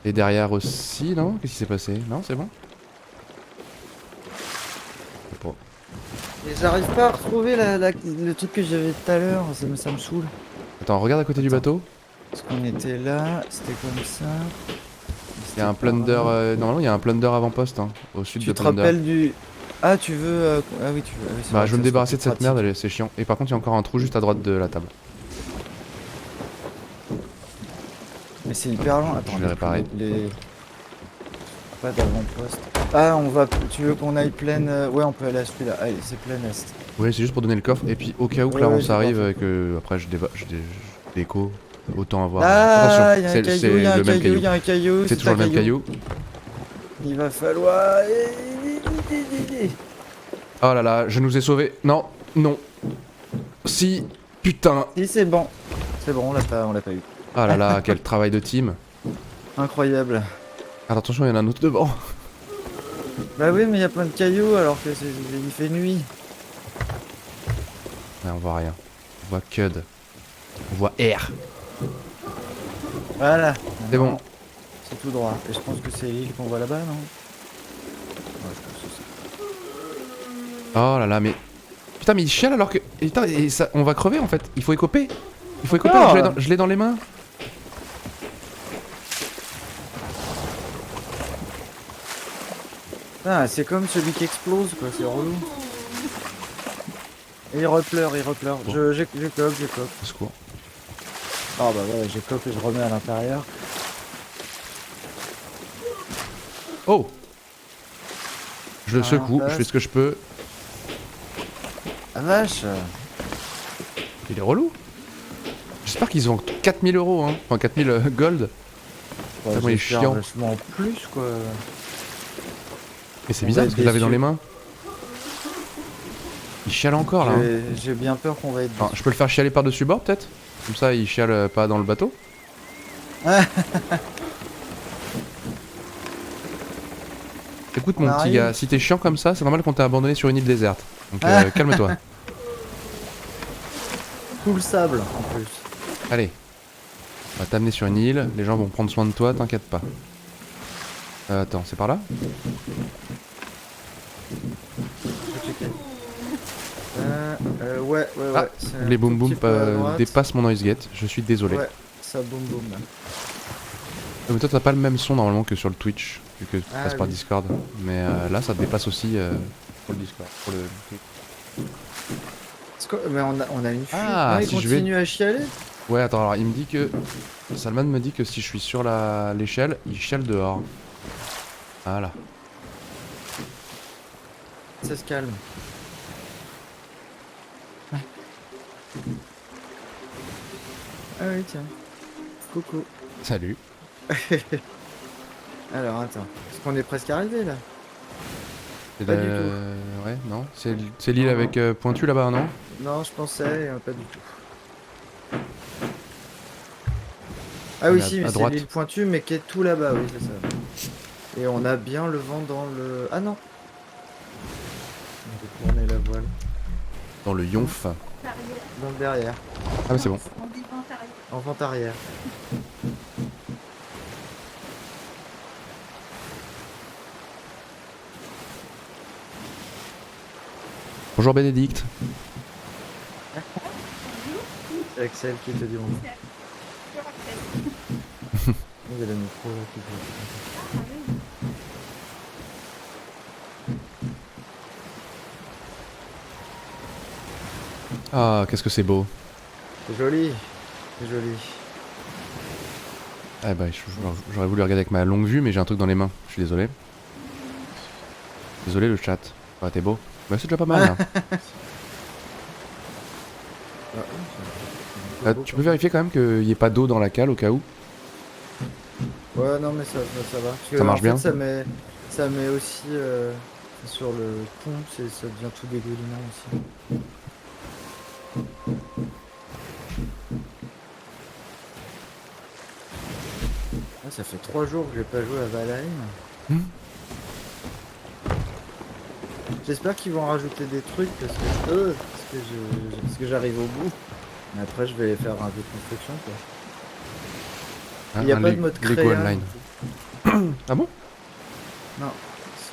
S1: Et derrière aussi, non? Qu'est-ce qui s'est passé? Non, c'est bon? Je sais pas.
S2: Et j'arrive pas à retrouver le truc que j'avais tout à l'heure, ça me saoule.
S1: Attends, regarde à côté du bateau.
S2: Parce qu'on était là, c'était comme ça.
S1: Il y a un plunder. Normalement, il y a un plunder avant-poste, hein, au sud
S2: Tu
S1: de
S2: te
S1: plunder.
S2: rappelles du... Ah, tu veux... Ah oui, tu veux... ah oui, c'est
S1: Bah,
S2: vrai
S1: je
S2: que
S1: veux me
S2: ça,
S1: débarrasser de
S2: c'était
S1: cette
S2: pratique.
S1: merde, c'est chiant. Et par contre, il y a encore un trou juste à droite de la table.
S2: Mais c'est hyper long. Attends,
S1: Je vais réparer.
S2: Pas d'avant-poste. Ah, on va... Tu veux qu'on aille pleine... Ouais, on peut aller à celui-là. Allez, c'est plein est.
S1: Oui, c'est juste pour donner le coffre. Et puis, au cas où
S2: Ouais,
S1: Clarence
S2: j'ai
S1: arrive
S2: compris.
S1: et que après je déco, autant avoir.
S2: Ah, il y a un
S1: c'est
S2: caillou, il y a un
S1: le même
S2: caillou, il
S1: caillou.
S2: y a un caillou.
S1: C'est toujours
S2: un
S1: le même caillou.
S2: Il va falloir...
S1: Oh là là, je nous ai sauvés. Non, non. Si, putain.
S2: Si, c'est bon. C'est bon, on l'a pas eu.
S1: Ah là là, quel travail de team.
S2: Incroyable.
S1: Alors, attention, il y en a un autre devant.
S2: Bah oui, mais il y a plein de cailloux alors que il fait nuit.
S1: Ouais, on voit rien. On voit Cud. On voit R.
S2: Voilà.
S1: C'est bon.
S2: C'est tout droit. Et je pense que c'est l'île qu'on voit là-bas, non? Ouais, je pense que c'est ça.
S1: Oh là là, mais... Putain, mais il chiale alors que... Et putain, et ça... on va crever en fait. Il faut écoper. Il faut écoper,
S2: Oh.
S1: alors je l'ai dans les mains.
S2: Ah, c'est comme celui qui explose, quoi. C'est relou. Et il repleure, il repleure.
S1: Bon.
S2: Je coque.
S1: Au secours.
S2: Ah bah ouais, je coque et je remets à l'intérieur.
S1: Oh! Je le
S2: Ah,
S1: secoue,
S2: passe.
S1: je fais ce que je peux.
S2: Ah vache!
S1: Il est relou. J'espère qu'ils ont 4000 euros, hein. Enfin 4000 gold.
S2: Ouais,
S1: Tellement il est
S2: j'espère
S1: chiant.
S2: vachement plus, quoi.
S1: Et c'est
S2: On
S1: bizarre
S2: va
S1: parce
S2: être
S1: que je l'avais dans
S2: déçus.
S1: les mains. Il chiale encore là. Hein.
S2: J'ai bien peur qu'on va être
S1: Enfin, je peux le faire chialer par-dessus bord peut-être? Comme ça il chiale pas dans le bateau. Écoute
S2: On
S1: mon petit
S2: arrive.
S1: gars, si t'es chiant comme ça, c'est normal qu'on t'ait abandonné sur une île déserte. Donc calme-toi.
S2: tout le sable en plus.
S1: Allez. On va t'amener sur une île, les gens vont prendre soin de toi, t'inquiète pas. Attends, c'est par là?
S2: Je vais checker. Ouais.
S1: Ah,
S2: c'est un
S1: les
S2: tout
S1: boom boom
S2: petit peu à droite.
S1: dépassent mon noise gate, je suis désolé.
S2: Ouais, ça boum boum là.
S1: Mais toi t'as pas le même son normalement que sur le Twitch, vu que tu
S2: Ah,
S1: passes par
S2: oui.
S1: Discord. Mais là ça dépasse aussi pour le Discord. Pour le...
S2: Mais on a une fuite.
S1: Ah,
S2: non, il
S1: si je vais-
S2: continue à chialer.
S1: Ouais, attends, alors il me dit que... Salman me dit que si je suis sur l'échelle, il chiale dehors. Voilà.
S2: Ça se calme. Ah oui, tiens. Coucou.
S1: Salut.
S2: Alors, attends. Est-ce qu'on est presque arrivé là?
S1: C'est
S2: Pas du
S1: Ouais, non. C'est l'île
S2: Non,
S1: avec Pointu là-bas, non?
S2: Non, je pensais, pas du tout. Ah
S1: On
S2: oui,
S1: est
S2: si,
S1: à
S2: mais c'est
S1: droite.
S2: l'île Pointue, mais qui est tout là-bas, oui, c'est ça. Et on a bien le vent dans le... Ah non. On va tourner la voile.
S1: Dans le Yonf.
S2: Dans le derrière.
S1: Ah mais c'est bon.
S2: En vente arrière.
S1: Bonjour Bénédicte.
S2: C'est Axel qui te dit bonjour. Il y a le micro là qui dit.
S1: Ah, qu'est-ce que c'est beau.
S2: C'est joli. C'est joli.
S1: Ah bah, j'aurais voulu regarder avec ma longue vue, mais j'ai un truc dans les mains. Je suis désolé. Désolé le chat. Ah, t'es beau. Bah, c'est déjà pas mal là. Tu peux vérifier quand même qu'il n'y ait pas d'eau dans la cale au cas où?
S2: Ouais, non, mais ça va. Parce que,
S1: Ça marche
S2: en fait,
S1: bien.
S2: ça met aussi sur le pont, ça devient tout dégoulinant aussi. Ah, ça fait 3 jours que j'ai pas joué à Valheim.
S1: Hmm.
S2: J'espère qu'ils vont rajouter des trucs parce que j'arrive au bout. Mais après, je vais faire un peu de construction quoi.
S1: Hein,
S2: Il n'y a
S1: un
S2: pas de mode
S1: Lego
S2: créa.
S1: Online. Ah bon?
S2: Non.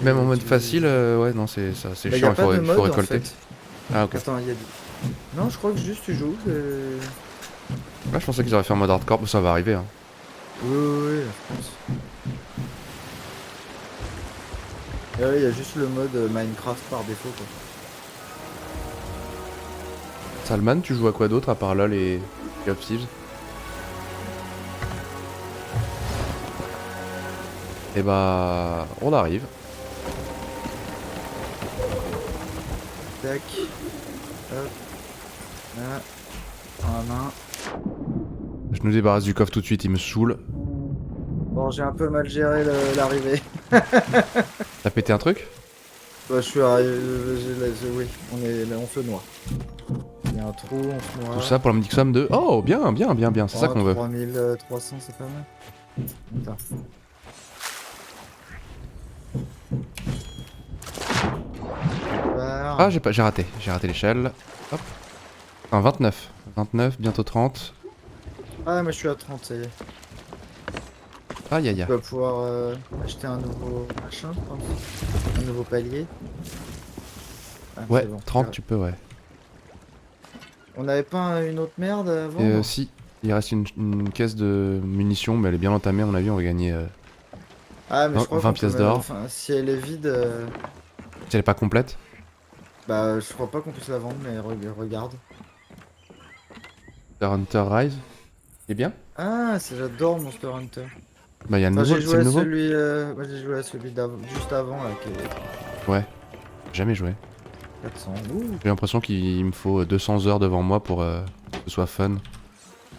S1: Même en mode
S2: tu-
S1: facile, ouais, non, c'est
S2: Bah, y
S1: chiant,
S2: a pas de
S1: il
S2: mode
S1: faut
S2: en
S1: récolter.
S2: fait.
S1: Ah, ok.
S2: Attends, il y a Non, je crois que juste tu joues.
S1: Là, je pensais qu'ils auraient fait un mode hardcore, mais ça va arriver. Hein.
S2: Oui, je pense. Et ouais, il y a juste le mode Minecraft par défaut quoi.
S1: Salman, tu joues à quoi d'autre à part LoL et Sea of Thieves? Et bah, on arrive.
S2: Tac. Hop. Là. En main.
S1: Je nous débarrasse du coffre tout de suite, il me saoule.
S2: Bon, j'ai un peu mal géré l'arrivée.
S1: T'as pété un truc?
S2: Bah, je suis arrivé. Oui, on se noie. Il y a un trou, on se noie.
S1: Tout ça pour la modique somme de... Oh, bien, c'est ça qu'on veut.
S2: 3300, c'est pas mal. Attends.
S1: Ah, j'ai raté l'échelle. Hop. Enfin, 29. 29, bientôt 30.
S2: Ah, moi je suis à 30, ça y est.
S1: Aïe aïe
S2: Tu
S1: aïe.
S2: vas pouvoir acheter un nouveau machin, je pense. Un nouveau palier. Ah,
S1: Ouais,
S2: c'est bon.
S1: 30 tu peux, ouais.
S2: On n'avait pas une autre merde avant?
S1: Et si, il reste une caisse de munitions, mais elle est bien entamée, à mon avis, on va gagner...
S2: Ah, mais je crois
S1: 20
S2: qu'on
S1: pièces
S2: peut
S1: d'or.
S2: Enfin, si elle est vide,
S1: Si elle est pas complète.
S2: bah je crois pas qu'on puisse la vendre, mais regarde.
S1: The Hunter Rise. Il est bien?
S2: Ah, j'adore Monster Hunter.
S1: Bah, il y a le
S2: Enfin,
S1: nouveau,
S2: j'ai
S1: c'est
S2: joué
S1: le
S2: à
S1: nouveau?
S2: celui, moi j'ai joué à celui juste avant là, qui est
S1: Ouais. Jamais joué.
S2: 400. Ouh.
S1: J'ai l'impression qu'il me faut 200 heures devant moi pour que ce soit fun.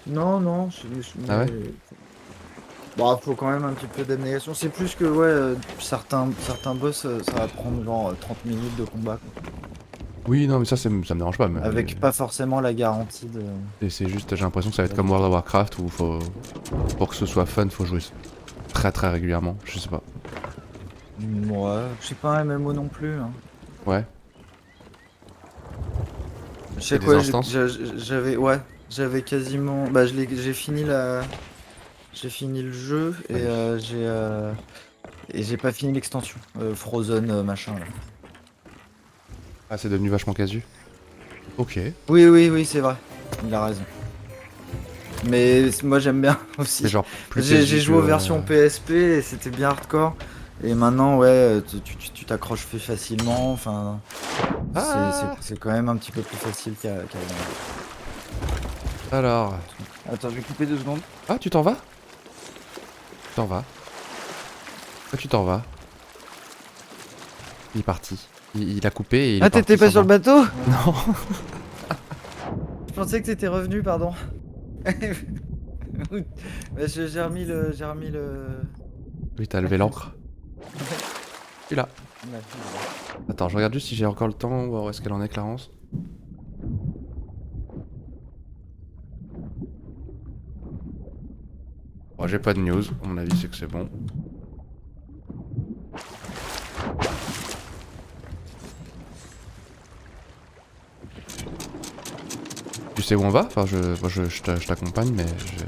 S2: Non,
S1: Ah ouais?
S2: Bon, faut quand même un petit peu d'abnégation. C'est plus que, ouais, certains boss, ça va prendre genre 30 minutes de combat, quoi.
S1: Oui, non, mais ça me dérange pas. Mais
S2: Avec pas forcément la garantie de...
S1: et c'est juste, j'ai l'impression que ça va être comme World of Warcraft où pour que ce soit fun, faut jouer très très régulièrement. Je sais pas.
S2: Ouais, je sais pas un MMO non plus, hein.
S1: Ouais.
S2: Je sais
S1: des
S2: quoi,
S1: instances.
S2: j'avais, ouais, j'avais quasiment, bah j'ai fini j'ai fini le jeu
S1: Ah oui.
S2: et j'ai pas fini l'extension, Frozen machin là.
S1: Ah, c'est devenu vachement casu. Ok.
S2: Oui, oui, oui, c'est vrai. Il a raison. Mais moi j'aime bien
S1: C'est
S2: aussi.
S1: genre plus
S2: J'ai
S1: casu que.
S2: joué aux versions PSP et c'était bien hardcore. Et maintenant, ouais, tu t'accroches plus facilement. Enfin,
S1: Ah.
S2: c'est quand même un petit peu plus facile qu'avant.
S1: Alors.
S2: Attends, je vais couper 2 secondes.
S1: Ah, tu t'en vas? Tu t'en vas? Ah, tu t'en vas? Il est parti. Il a coupé et il est
S2: Ah,
S1: parti
S2: t'étais pas
S1: sans
S2: sur le
S1: moi.
S2: bateau?
S1: Non.
S2: Je pensais que t'étais revenu, pardon. Bah, j'ai remis le.
S1: Oui, t'as levé l'ancre. Je suis là.
S2: Ouais.
S1: Attends, je regarde juste si j'ai encore le temps, voir où est-ce qu'elle en est, Clarence. Bon, j'ai pas de news. À mon avis, c'est que c'est bon. Tu sais où on va? Enfin, moi, je t'accompagne, mais je.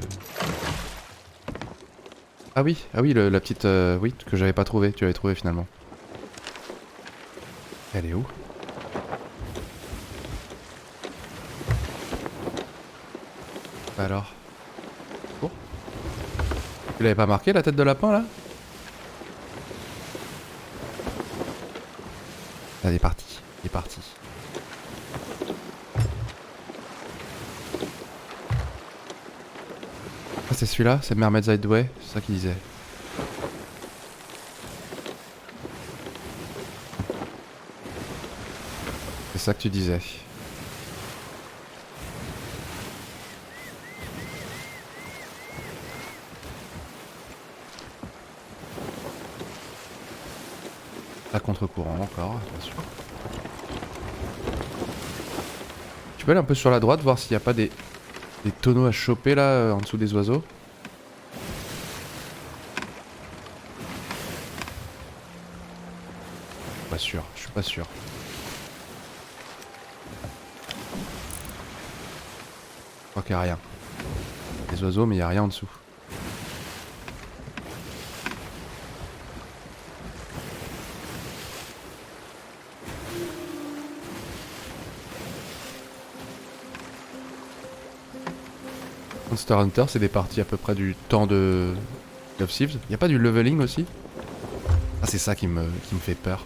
S1: Ah oui, la petite, oui, que j'avais pas trouvée. Tu l'avais trouvée finalement. Elle est où? Bah alors. Oh. Tu l'avais pas marqué la tête de lapin là? Elle est partie. Il est parti. Ah, c'est celui-là? C'est Mermaid's Hideaway? C'est ça qu'il disait. C'est ça que tu disais. À contre-courant encore, bien sûr. Tu peux aller un peu sur la droite, voir s'il n'y a pas des tonneaux à choper là, en dessous des oiseaux. Pas sûr, je suis pas sûr. Je crois qu'il n'y a rien. Des oiseaux, mais il n'y a rien en dessous. Monster Hunter, c'est des parties à peu près du temps de Love Thieves. Y a pas du leveling aussi? Ah, c'est ça qui me fait peur.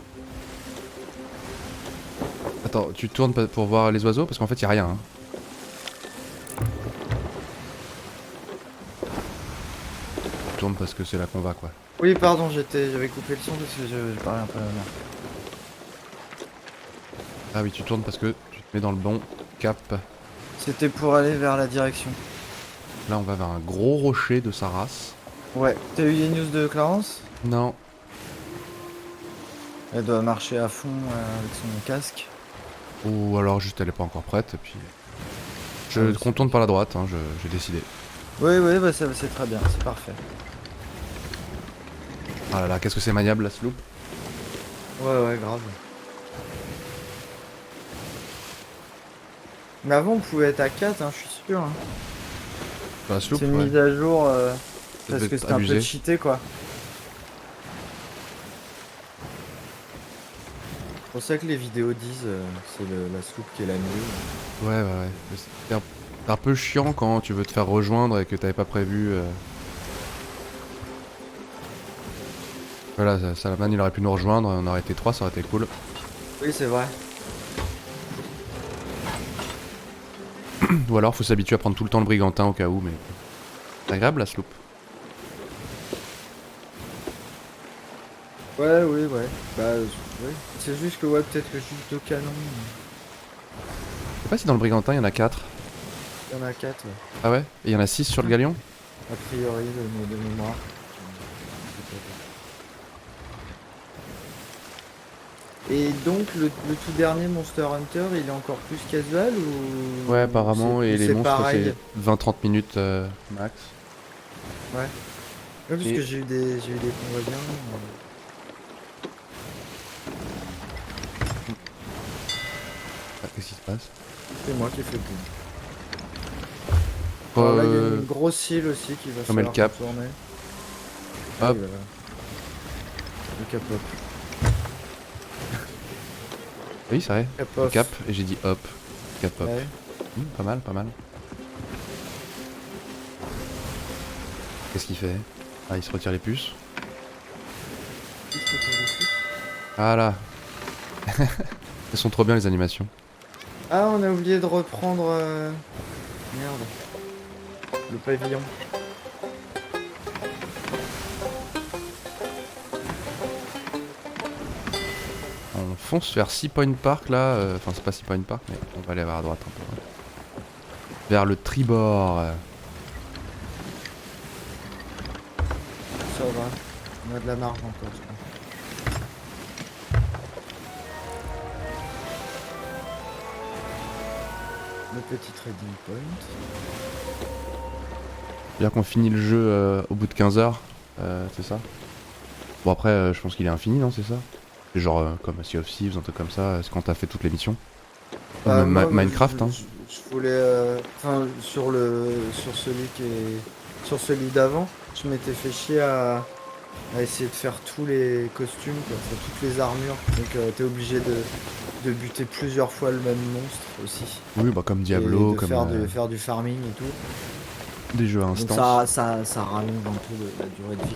S1: Attends, tu tournes pour voir les oiseaux? Parce qu'en fait, y a rien. Hein. Tu tournes parce que c'est là qu'on va, quoi.
S2: Oui, pardon, j'avais coupé le son parce que je parlais un peu à la merde.
S1: Ah oui, tu tournes parce que tu te mets dans le bon cap.
S2: C'était pour aller vers la direction.
S1: Là, on va vers un gros rocher de sa race.
S2: Ouais. T'as eu les news de Clarence?
S1: Non.
S2: Elle doit marcher à fond avec son casque.
S1: Ou alors juste elle est pas encore prête, et puis...
S2: Ah
S1: Je
S2: oui,
S1: contourne par la droite, hein, j'ai décidé.
S2: Oui, oui, bah c'est très bien, c'est parfait.
S1: Ah là là, qu'est-ce que c'est maniable la sloop.
S2: Ouais, ouais, grave. Mais avant, on pouvait être à 4, hein, je suis sûr. Hein.
S1: La sloop,
S2: C'est une
S1: ouais.
S2: mise à jour
S1: Ça
S2: parce
S1: devait
S2: que
S1: être
S2: c'était un peu
S1: abusé.
S2: cheaté, quoi. C'est pour ça que les vidéos disent c'est la sloop qui est la mieux.
S1: Ouais, ouais, ouais. C'est un peu chiant quand tu veux te faire rejoindre et que t'avais pas prévu... Voilà, Salaman il aurait pu nous rejoindre, on aurait été 3, ça aurait été cool.
S2: Oui, c'est vrai.
S1: Ou alors faut s'habituer à prendre tout le temps le brigantin au cas où, mais... C'est agréable la sloop.
S2: Ouais, oui, ouais. Bah, ouais. C'est juste que, ouais, peut-être que juste 2 canons.
S1: Je sais pas si dans le brigantin il y en a 4.
S2: Il y en a 4, ouais.
S1: Ah ouais? Et il y en a 6 sur le galion?
S2: A priori, de mémoire. Et donc, le tout dernier Monster Hunter, il est encore plus casual ou
S1: Ouais, apparemment, et les
S2: c'est
S1: monstres
S2: pareil?
S1: c'est 20-30 minutes max.
S2: Ouais. Ouais, parce
S1: Et-
S2: que j'ai eu des convois bien.
S1: Ah, qu'est-ce qui se passe?
S2: C'est moi qui fais tout. Alors là, il y a une grosse île aussi qui va
S1: on met le
S2: falloir
S1: cap.
S2: tourner.
S1: Hop.
S2: Voilà. Le cap hop.
S1: Oui, c'est vrai.
S2: Cap
S1: Le
S2: off.
S1: cap, et j'ai dit hop. Cap hop.
S2: Ouais.
S1: Pas mal, pas mal. Qu'est-ce qu'il fait? Ah, il se retire les puces.
S2: Qu'est-ce que t'as laissé?
S1: Ah là. Elles sont trop bien les animations.
S2: Ah, on a oublié de reprendre... Merde. Le pavillon.
S1: On fonce vers Sea Point Park là. Enfin, c'est pas Sea Point Park, mais on va aller vers à droite un peu. Ouais. Vers le tribord.
S2: Ça va. On a de la marge encore, je crois. Le petit trading point.
S1: C'est-à-dire qu'on finit le jeu au bout de 15 heures. C'est ça? Bon, après, je pense qu'il est infini, non? C'est ça? C'est genre comme Sea of Thieves, un truc comme ça. C'est quand t'as fait toutes les missions. Ou même
S2: Moi,
S1: Minecraft, hein.
S2: je voulais, enfin, sur celui qui est, sur celui d'avant, je m'étais fait chier à essayer de faire tous les costumes, quoi, enfin, toutes les armures. Donc, t'es obligé de buter plusieurs fois le même monstre aussi.
S1: Oui, bah comme
S2: Et
S1: Diablo,
S2: de
S1: comme
S2: faire du farming et tout.
S1: des jeux à
S2: Donc
S1: instance.
S2: ça rallonge un peu la durée de vie.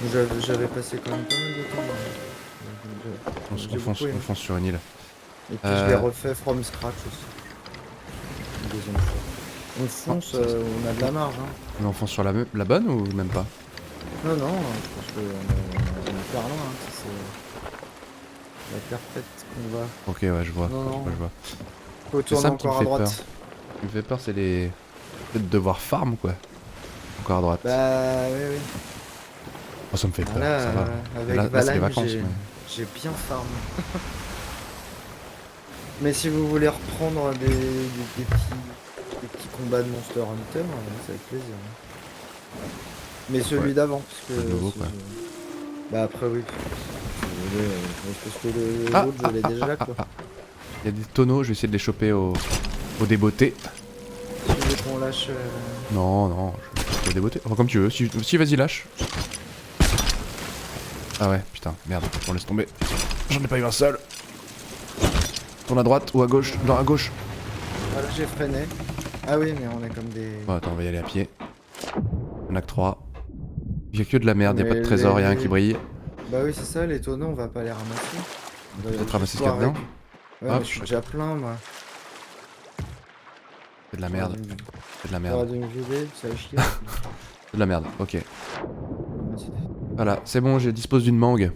S2: Donc, j'avais passé quand même pas mal de temps. J'ai beaucoup aimé.
S1: On fonce sur une île.
S2: Et puis je l'ai refait from scratch aussi. Une deuxième fois. On fonce, on a de la marge. Hein.
S1: Mais on fonce sur la bonne ou même pas?
S2: Non, non, je pense qu'on est hyper loin. Hein, c'est la perfecte qu'on va.
S1: Ok, ouais, je vois.
S2: Non, non.
S1: Je vois.
S2: Faut
S1: C'est
S2: tourner
S1: ça qui me
S2: encore à
S1: fait
S2: droite.
S1: peur. Ce qui me fait peur, c'est les. Le fait de devoir farm, quoi. Encore à droite.
S2: Bah, oui, oui.
S1: Oh, ça me fait peur,
S2: Là,
S1: ça va.
S2: avec
S1: Là, c'est les
S2: Valheim,
S1: vacances, mais.
S2: j'ai bien farm. Mais si vous voulez reprendre des petits combats de Monster Hunter, c'est avec plaisir. Hein. Mais celui
S1: Ouais.
S2: d'avant, parce que...
S1: C'est nouveau, quoi.
S2: Bah après oui. Parce que l'autre je l'ai déjà quoi.
S1: Il y a des tonneaux, je vais essayer de les choper au débeauté.
S2: Tu veux qu'on lâche...
S1: Non, non, je vais au débeauté. Enfin, comme tu veux. Si vas-y, lâche. Ah ouais, putain, merde, on laisse tomber. J'en ai pas eu un seul. Tourne à droite ou à gauche? Non, à gauche.
S2: Ah là j'ai freiné. Ah oui mais on est comme des...
S1: Bon, attends, on va y aller à pied. On a que 3. Il y a que de la merde, y a pas de
S2: Mais
S1: trésor, rien qui brille.
S2: Bah oui c'est ça, les tonneaux on va pas les ramasser. On va
S1: Peut-être
S2: juste
S1: ramasser ce qu'il y a dedans.
S2: Ouais
S1: Hop,
S2: mais je suis déjà plein moi.
S1: C'est de la merde. C'est de la
S2: T'auras
S1: merde.
S2: dû me vider, ça va chier.
S1: C'est de la merde, ok. Voilà, c'est bon, je dispose d'une mangue.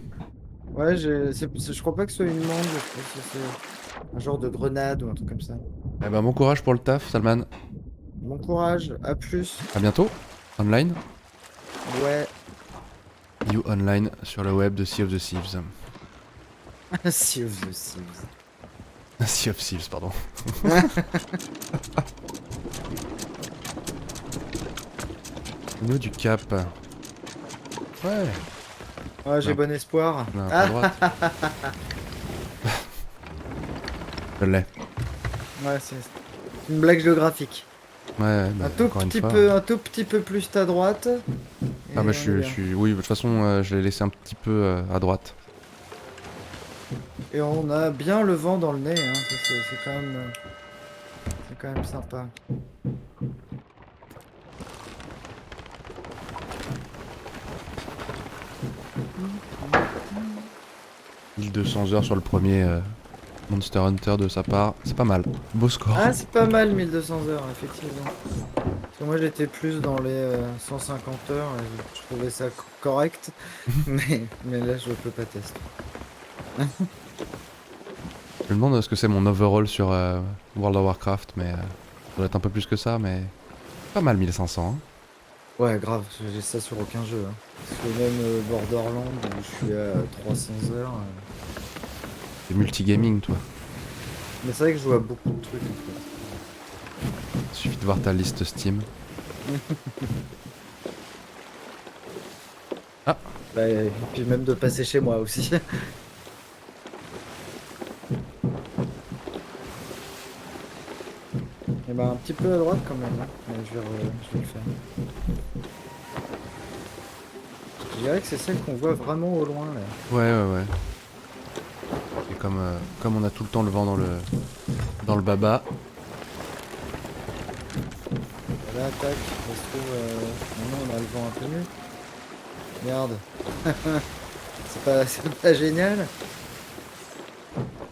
S2: Ouais, je crois pas que ce soit une mangue, je pense que c'est un genre de grenade ou un truc comme ça.
S1: Eh ben, bon courage pour le taf, Salman.
S2: Bon courage, à plus.
S1: À bientôt. Online.
S2: Ouais.
S1: You online sur le web de Sea of the Thieves.
S2: Sea of the Thieves.
S1: Sea of Thieves, pardon. Au niveau du cap. Ouais.
S2: Ah, j'ai
S1: Non.
S2: bon espoir.
S1: Non, pas à droite. Je l'ai.
S2: Ouais, c'est une blague géographique.
S1: Ouais, bah, encore une fois.
S2: Un tout petit peu plus à droite.
S1: Ah
S2: et
S1: bah
S2: on est bien.
S1: oui, de toute façon, je l'ai laissé un petit peu à droite.
S2: Et on a bien le vent dans le nez, hein. Ça, c'est quand même sympa.
S1: 1200 heures sur le premier Monster Hunter de sa part. C'est pas mal. Beau score.
S2: Ah, c'est pas mal 1200 heures, effectivement. Parce que moi j'étais plus dans les 150 heures, et je trouvais ça correct. mais là je peux pas tester.
S1: Je me demande ce que c'est mon overall sur World of Warcraft, mais ça doit être un peu plus que ça, mais pas mal 1500. Hein.
S2: Ouais, grave, j'ai ça sur aucun jeu. Hein. Parce que même Borderlands, où je suis à 300 heures.
S1: C'est multigaming, toi.
S2: Mais c'est vrai que je joue à beaucoup de trucs en
S1: Il suffit de voir ta liste Steam. Ah.
S2: Bah, et puis même de passer chez moi aussi. Et bah un petit peu à droite quand même, hein. Mais je vais le faire. Je dirais que c'est celle qu'on voit vraiment au loin là.
S1: Ouais. Et comme on a tout le temps le vent dans le baba.
S2: Voilà, tac. Ça se trouve, maintenant on a le vent un peu mieux. Merde. C'est pas génial.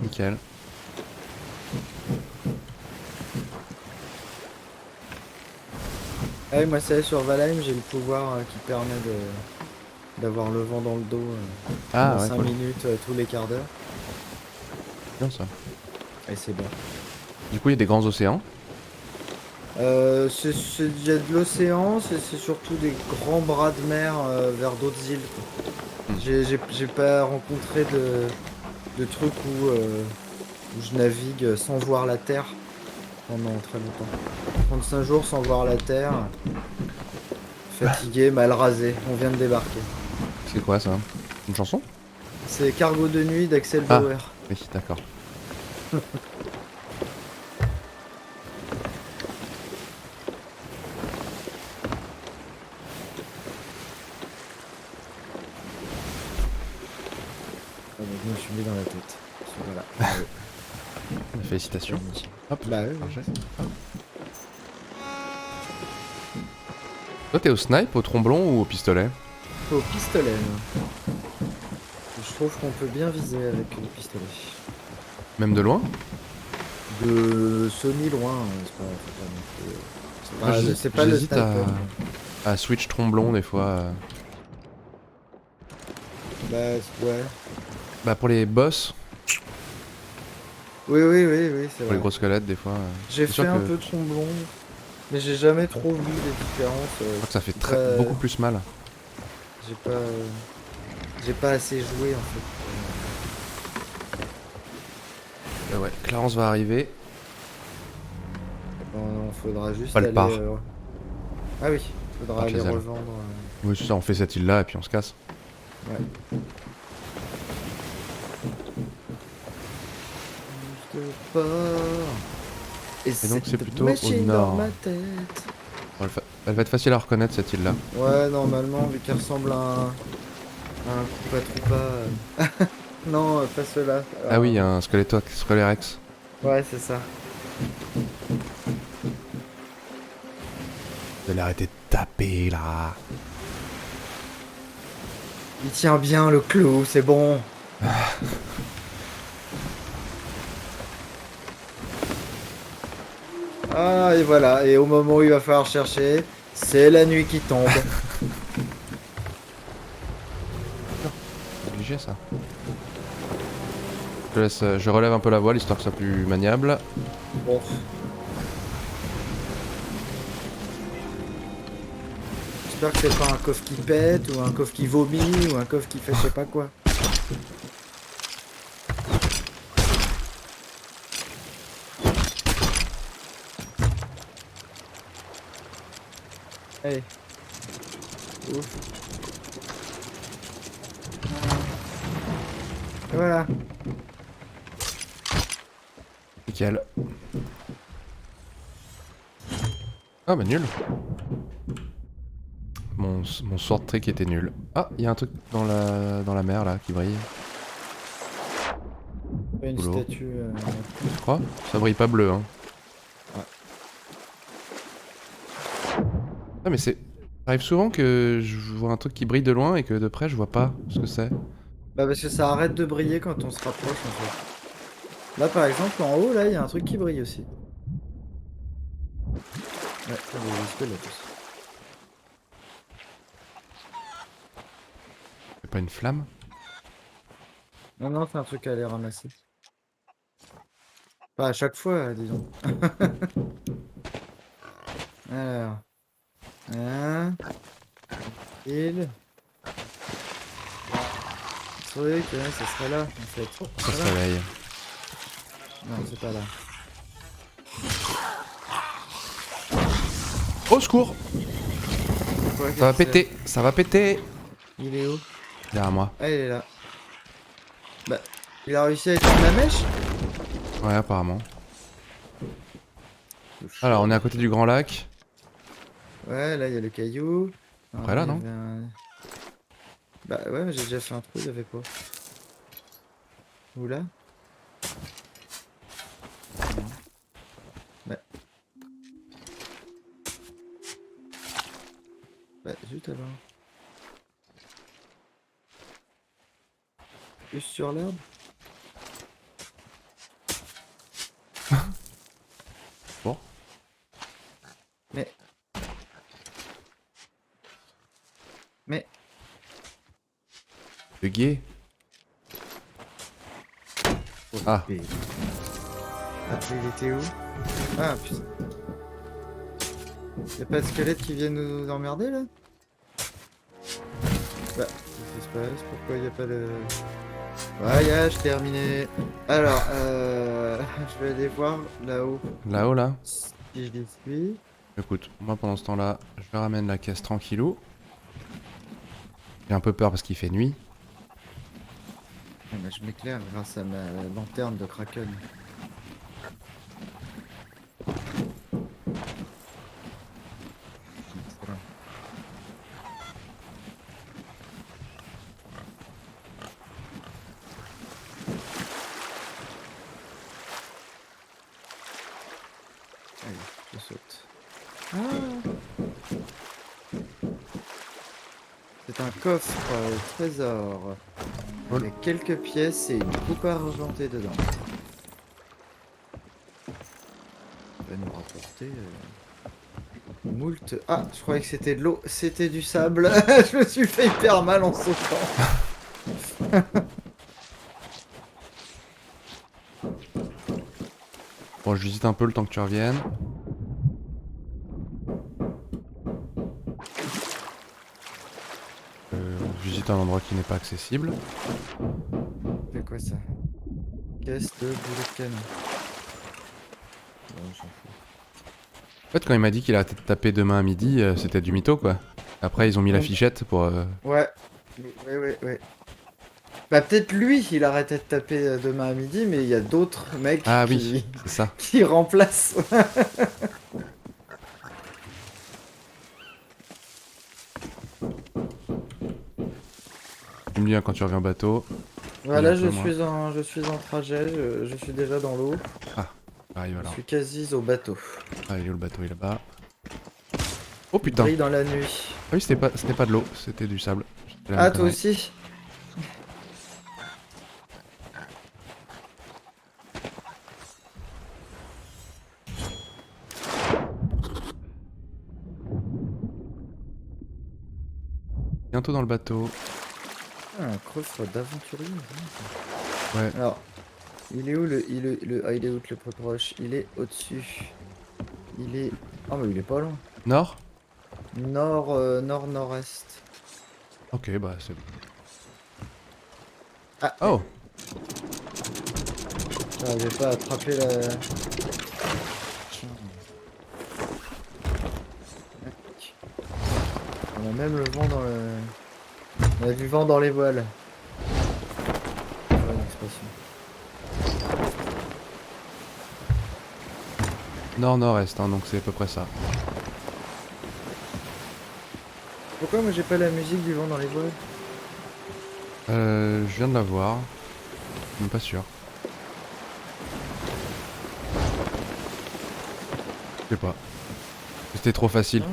S1: Nickel.
S2: Ah oui, moi c'est sur Valheim, j'ai le pouvoir qui permet d'avoir le vent dans le dos
S1: Ah
S2: dans
S1: ouais,
S2: 5
S1: cool.
S2: minutes tous les quarts d'heure.
S1: Bien ça.
S2: Et c'est bien.
S1: Du coup, il y a des grands océans.
S2: Il y a de l'océan, c'est surtout des grands bras de mer vers d'autres îles, quoi.
S1: Hmm.
S2: J'ai pas rencontré de trucs où je navigue sans voir la terre pendant très longtemps. 35 jours sans voir la terre, fatigué, mal rasé. On vient de débarquer.
S1: C'est quoi ça? Une chanson?
S2: C'est Cargo de nuit d'Axel
S1: Ah,
S2: Bauer.
S1: oui, d'accord.
S2: Ah, donc je me suis mis dans la tête. Voilà. Bravo.
S1: Félicitations. Hop,
S2: Bah oui,
S1: parfait. Toi, t'es au snipe, au tromblon ou au pistolet?
S2: au pistolet. Moi. Je trouve qu'on peut bien viser avec le pistolet.
S1: Même de loin?
S2: De semi loin,
S1: Moi,
S2: c'est pas le
S1: j'hésite
S2: sniper.
S1: à switch tromblon des fois.
S2: Bah ouais.
S1: Bah, pour les boss,
S2: Oui, c'est
S1: pour
S2: vrai.
S1: les gros squelettes, des fois.
S2: J'ai
S1: C'est
S2: fait
S1: sûr
S2: un
S1: que
S2: peu de tromblon, mais j'ai jamais trop vu les différences.
S1: je crois que ça fait
S2: Pas-
S1: beaucoup plus mal.
S2: J'ai pas, j'ai pas assez joué en fait.
S1: Ouais, Clarence va arriver.
S2: Non, faudra juste
S1: Pas le
S2: aller.
S1: part.
S2: Ah oui, faudra
S1: Part
S2: aller
S1: chez elle.
S2: revendre.
S1: Oui, c'est ça, on fait cette île là et puis on se casse.
S2: Ouais. Je pars. Et
S1: donc, c'est
S2: cette
S1: plutôt au
S2: machine dans
S1: nord.
S2: ma tête.
S1: Elle va être facile à reconnaître cette île là.
S2: Ouais, normalement, vu qu'elle ressemble à un Koopa Troopa. Non, pas ceux-là.
S1: Ah oui, un Squelerex.
S2: Ouais, c'est ça.
S1: Vous allez arrêter de taper là.
S2: Il tient bien le clou, c'est bon. Ah, et voilà. Et au moment où il va falloir chercher, c'est la nuit qui tombe.
S1: C'est obligé ça. Je relève un peu la voile histoire que ça soit plus maniable.
S2: Bon. J'espère que c'est pas un coffre qui pète, ou un coffre qui vomit, ou un coffre qui fait je sais pas quoi. Allez. Ouf. Et voilà.
S1: Nickel. Ah bah nul. Mon sword trick était nul. Ah, il y a un truc dans la mer là qui brille.
S2: Une
S1: Boulot.
S2: statue.
S1: Je crois. Ça brille pas bleu hein.
S2: Ouais.
S1: Ah mais c'est... Ça arrive souvent que je vois un truc qui brille de loin et que de près je vois pas ce que c'est.
S2: Bah parce que ça arrête de briller quand on se rapproche en fait. Là par exemple en haut là il y a un truc qui brille aussi. Ouais, on va risquer là tous.
S1: C'est pas une flamme?
S2: Non, c'est un truc à aller ramasser. Pas à chaque fois, disons. Alors. Hein. Il. Truc, ouais, ça serait là en fait.
S1: Ça se
S2: Voilà.
S1: réveille.
S2: Non, c'est pas là.
S1: Au secours!
S2: Quoi,
S1: Ça va
S2: qu'est-ce que
S1: péter! Ça va péter!
S2: c'est Il est où?
S1: Derrière moi.
S2: Ah, il est là. Bah, il a réussi à éteindre la mèche?
S1: Ouais, apparemment. Alors, on est à côté du Grand Lac.
S2: Ouais, là, il y a le caillou.
S1: Après là,
S2: il y
S1: non?
S2: avait Bah ouais, mais j'ai déjà fait un trou, il y avait quoi? Ou là? Non. Bah, zut alors. Plus sur l'herbe?
S1: Bon.
S2: Mais... Mais...
S1: Le guet. Ah.
S2: il était où? Ah putain. Y'a pas de squelette qui viennent nous emmerder là? Bah, qu'est-ce qui se passe? Pourquoi y a pas de... Voyage terminé. Alors, je vais aller voir là-haut
S1: Là-haut, là.
S2: si j'y suis.
S1: Écoute, moi pendant ce temps-là, je ramène la caisse tranquillou. J'ai un peu peur parce qu'il fait nuit.
S2: Ah, bah, je m'éclaire grâce à ma lanterne de Kraken. Excellent. Allez, je saute. Ah, c'est un coffre trésor
S1: Cool.
S2: avec quelques pièces et une coupe argentée dedans. Ça va nous rapporter moult. Ah, je croyais que c'était de l'eau, c'était du sable. Je me suis fait hyper mal en sautant.
S1: Bon, je visite un peu le temps que tu reviennes. Je visite un endroit qui n'est pas accessible.
S2: C'est quoi ça? Caisse de boulet de canon. Bon, j'en fous.
S1: En fait, quand il m'a dit qu'il a tapé demain à midi, c'était du mytho, quoi. Après, ils ont mis la fichette pour...
S2: Ouais, ouais. Bah peut-être lui, il arrêtait de taper demain à midi, mais il y a d'autres mecs
S1: Ah oui, c'est ça.
S2: qui remplacent.
S1: Tu me dis hein, quand tu reviens au bateau.
S2: Voilà,
S1: Un peu, moi.
S2: je suis en trajet, je suis déjà dans l'eau.
S1: Ah, arrive
S2: Je
S1: alors.
S2: suis quasi au bateau.
S1: Ah, il est où le bateau? Il est là-bas. Oh putain!
S2: Brille dans la nuit.
S1: Ah oui, c'était pas de l'eau, c'était du sable. J'étais là,
S2: Ah,
S1: une
S2: toi
S1: connerie.
S2: aussi?
S1: Bientôt dans le bateau.
S2: Ah, un coffre d'aventurier.
S1: Ouais.
S2: Alors, il est où ah, il est où le plus proche? Il est au-dessus. Il est... Oh, mais il est pas loin.
S1: Nord?
S2: Nord-est.
S1: Ok, bah c'est bon.
S2: Ah,
S1: Oh!
S2: j'arrivais pas à attraper la... On a même le vent dans le... On a du vent dans les voiles. C'est pas une expression.
S1: Nord-nord-est, hein, donc c'est à peu près ça.
S2: Pourquoi moi j'ai pas la musique du vent dans les voiles?
S1: Je viens de la voir. Je suis même pas sûr. Je sais pas. C'était trop facile.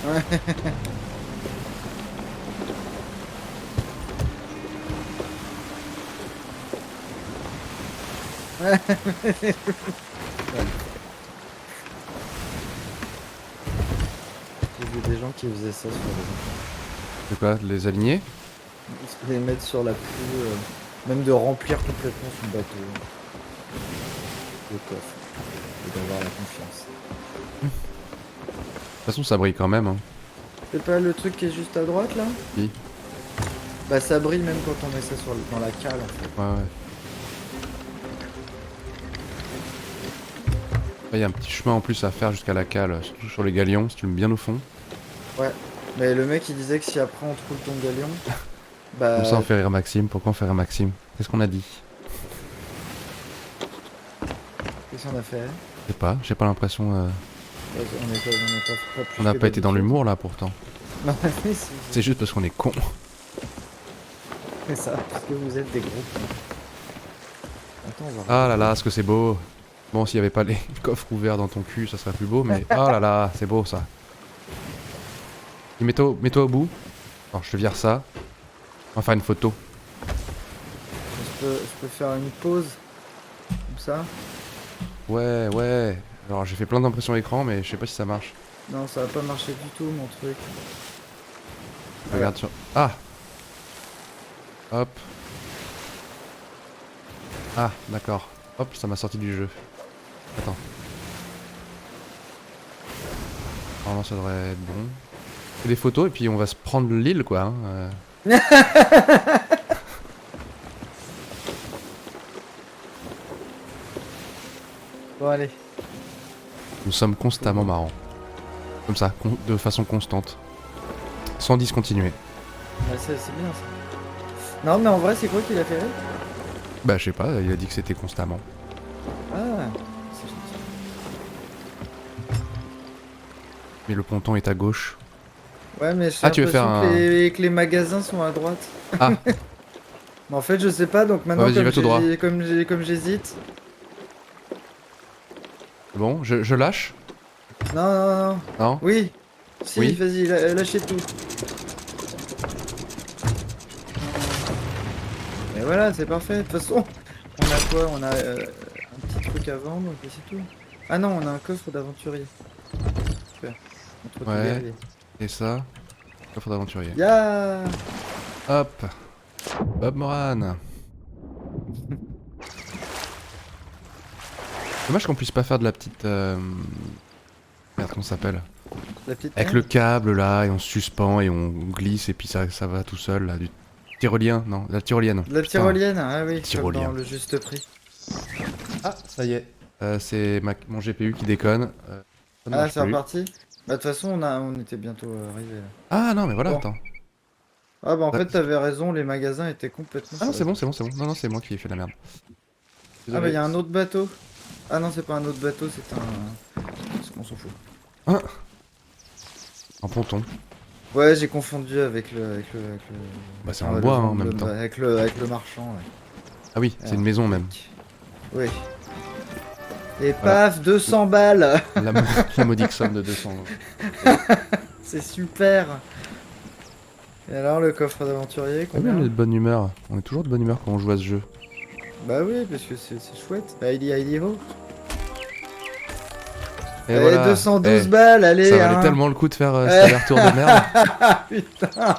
S2: Ouais. J'ai vu des gens qui faisaient ça sur les...
S1: C'est quoi? De les aligner?
S2: Ils se les mettre sur la proue, même de remplir complètement son bateau. Le coffre. Et d'avoir la confiance.
S1: De toute façon, ça brille quand même. Hein.
S2: C'est pas le truc qui est juste à droite là?
S1: Si.
S2: Bah ça brille même quand on met ça dans la cale en fait.
S1: Ouais, ouais. Il y a un petit chemin en plus à faire jusqu'à la cale, surtout sur les galions, si tu le mets bien au fond.
S2: Ouais. Mais le mec il disait que si après on trouve ton galion, bah...
S1: Comme ça on fait rire Maxime. Pourquoi on fait rire Maxime? Qu'est-ce qu'on a dit?
S2: Qu'est-ce qu'on a fait?
S1: Je sais pas, j'ai pas l'impression... On n'a pas été dans l'humour là pourtant.
S2: Non, mais
S1: C'est juste parce qu'on est con.
S2: c'est ça, parce que vous êtes des gros. Attends, on va...
S1: Ah là là, ce que c'est beau. Bon, s'il y avait pas les coffres ouverts dans ton cul, ça serait plus beau, mais... Oh là là, c'est beau ça. Et mets-toi au bout. Alors, je te vire ça. On va faire une photo.
S2: Je peux faire une pause. Comme ça.
S1: Ouais, ouais. Alors, j'ai fait plein d'impressions écran, mais je sais pas si ça marche.
S2: Non, ça va pas marcher du tout, mon truc.
S1: Regarde sur... Ah! Hop. Ah, d'accord. Hop, ça m'a sorti du jeu. Attends. Normalement, ça devrait être bon. On fait des photos et puis on va se prendre l'île, quoi. Hein.
S2: Bon, allez.
S1: Nous sommes constamment marrants. Comme ça, de façon constante. Sans discontinuer.
S2: Ouais, c'est bien ça. Non, mais en vrai, c'est quoi qu'il a fait rire?
S1: Bah, je sais pas, il a dit que c'était constamment.
S2: Ah, c'est gentil.
S1: Mais le ponton est à gauche.
S2: Ouais, mais j'ai
S1: Ah, tu veux faire
S2: l'impression
S1: un...
S2: que les magasins sont à droite.
S1: Ah,
S2: Mais en fait, je sais pas, donc maintenant,
S1: vas-y, va tout droit.
S2: comme j'hésite.
S1: c'est bon, je lâche?
S2: Non, non, non.
S1: Non?
S2: Oui. Si,
S1: Oui.
S2: vas-y, lâchez tout. Et voilà, c'est parfait. De toute façon, on a quoi? On a un petit truc à vendre, et c'est tout. Ah non, on a un coffre d'aventurier. Super. Entre tous
S1: Ouais.
S2: les alliés.
S1: Et ça? Coffre d'aventurier.
S2: Ya.
S1: Hop. Bob Moran. Dommage qu'on puisse pas faire de la petite... Merde, comment ça s'appelle?
S2: La petite
S1: Avec le câble là, et on se suspend et on glisse et puis ça va tout seul là. Du tyrolien? Non, la tyrolienne.
S2: La
S1: Putain.
S2: tyrolienne, ah oui,
S1: Tyrolien.
S2: comme dans le juste prix.
S1: Ah, ça y est. C'est mon GPU qui déconne. Ça ne
S2: Ah,
S1: marche
S2: c'est
S1: plus.
S2: reparti. Bah, de toute façon, on était bientôt arrivé là.
S1: Ah non, mais voilà,
S2: Bon.
S1: attends.
S2: Ah, bah, en
S1: Ouais.
S2: fait, t'avais raison, les magasins étaient complètement.
S1: Ah non,
S2: sur
S1: c'est
S2: la-
S1: bon, c'est bon, c'est bon. Non, non, c'est moi qui ai fait la merde.
S2: Ah, bah, il y a un autre bateau. Ah, non, c'est pas un autre bateau, c'est un. On s'en fout.
S1: Un ponton.
S2: Ouais, j'ai confondu avec le.
S1: Bah, c'est
S2: enfin,
S1: en
S2: le
S1: bois, hein, en
S2: vendre-
S1: même temps.
S2: Avec le marchand, ouais.
S1: Ah oui, c'est une maison même.
S2: Oui. Et
S1: Voilà.
S2: paf, 200 balles.
S1: La modique somme de 200.
S2: C'est super. Et alors, le coffre d'aventurier,
S1: Ah bien, on
S2: combien?
S1: est de bonne humeur. On est toujours de bonne humeur quand on joue à ce jeu.
S2: Bah oui, parce que c'est chouette. Bah, il y va.
S1: Et
S2: Allez,
S1: voilà.
S2: 212
S1: Eh,
S2: balles, allez.
S1: ça valait
S2: hein.
S1: tellement le coup de faire cet aller-retour de merde.
S2: Putain.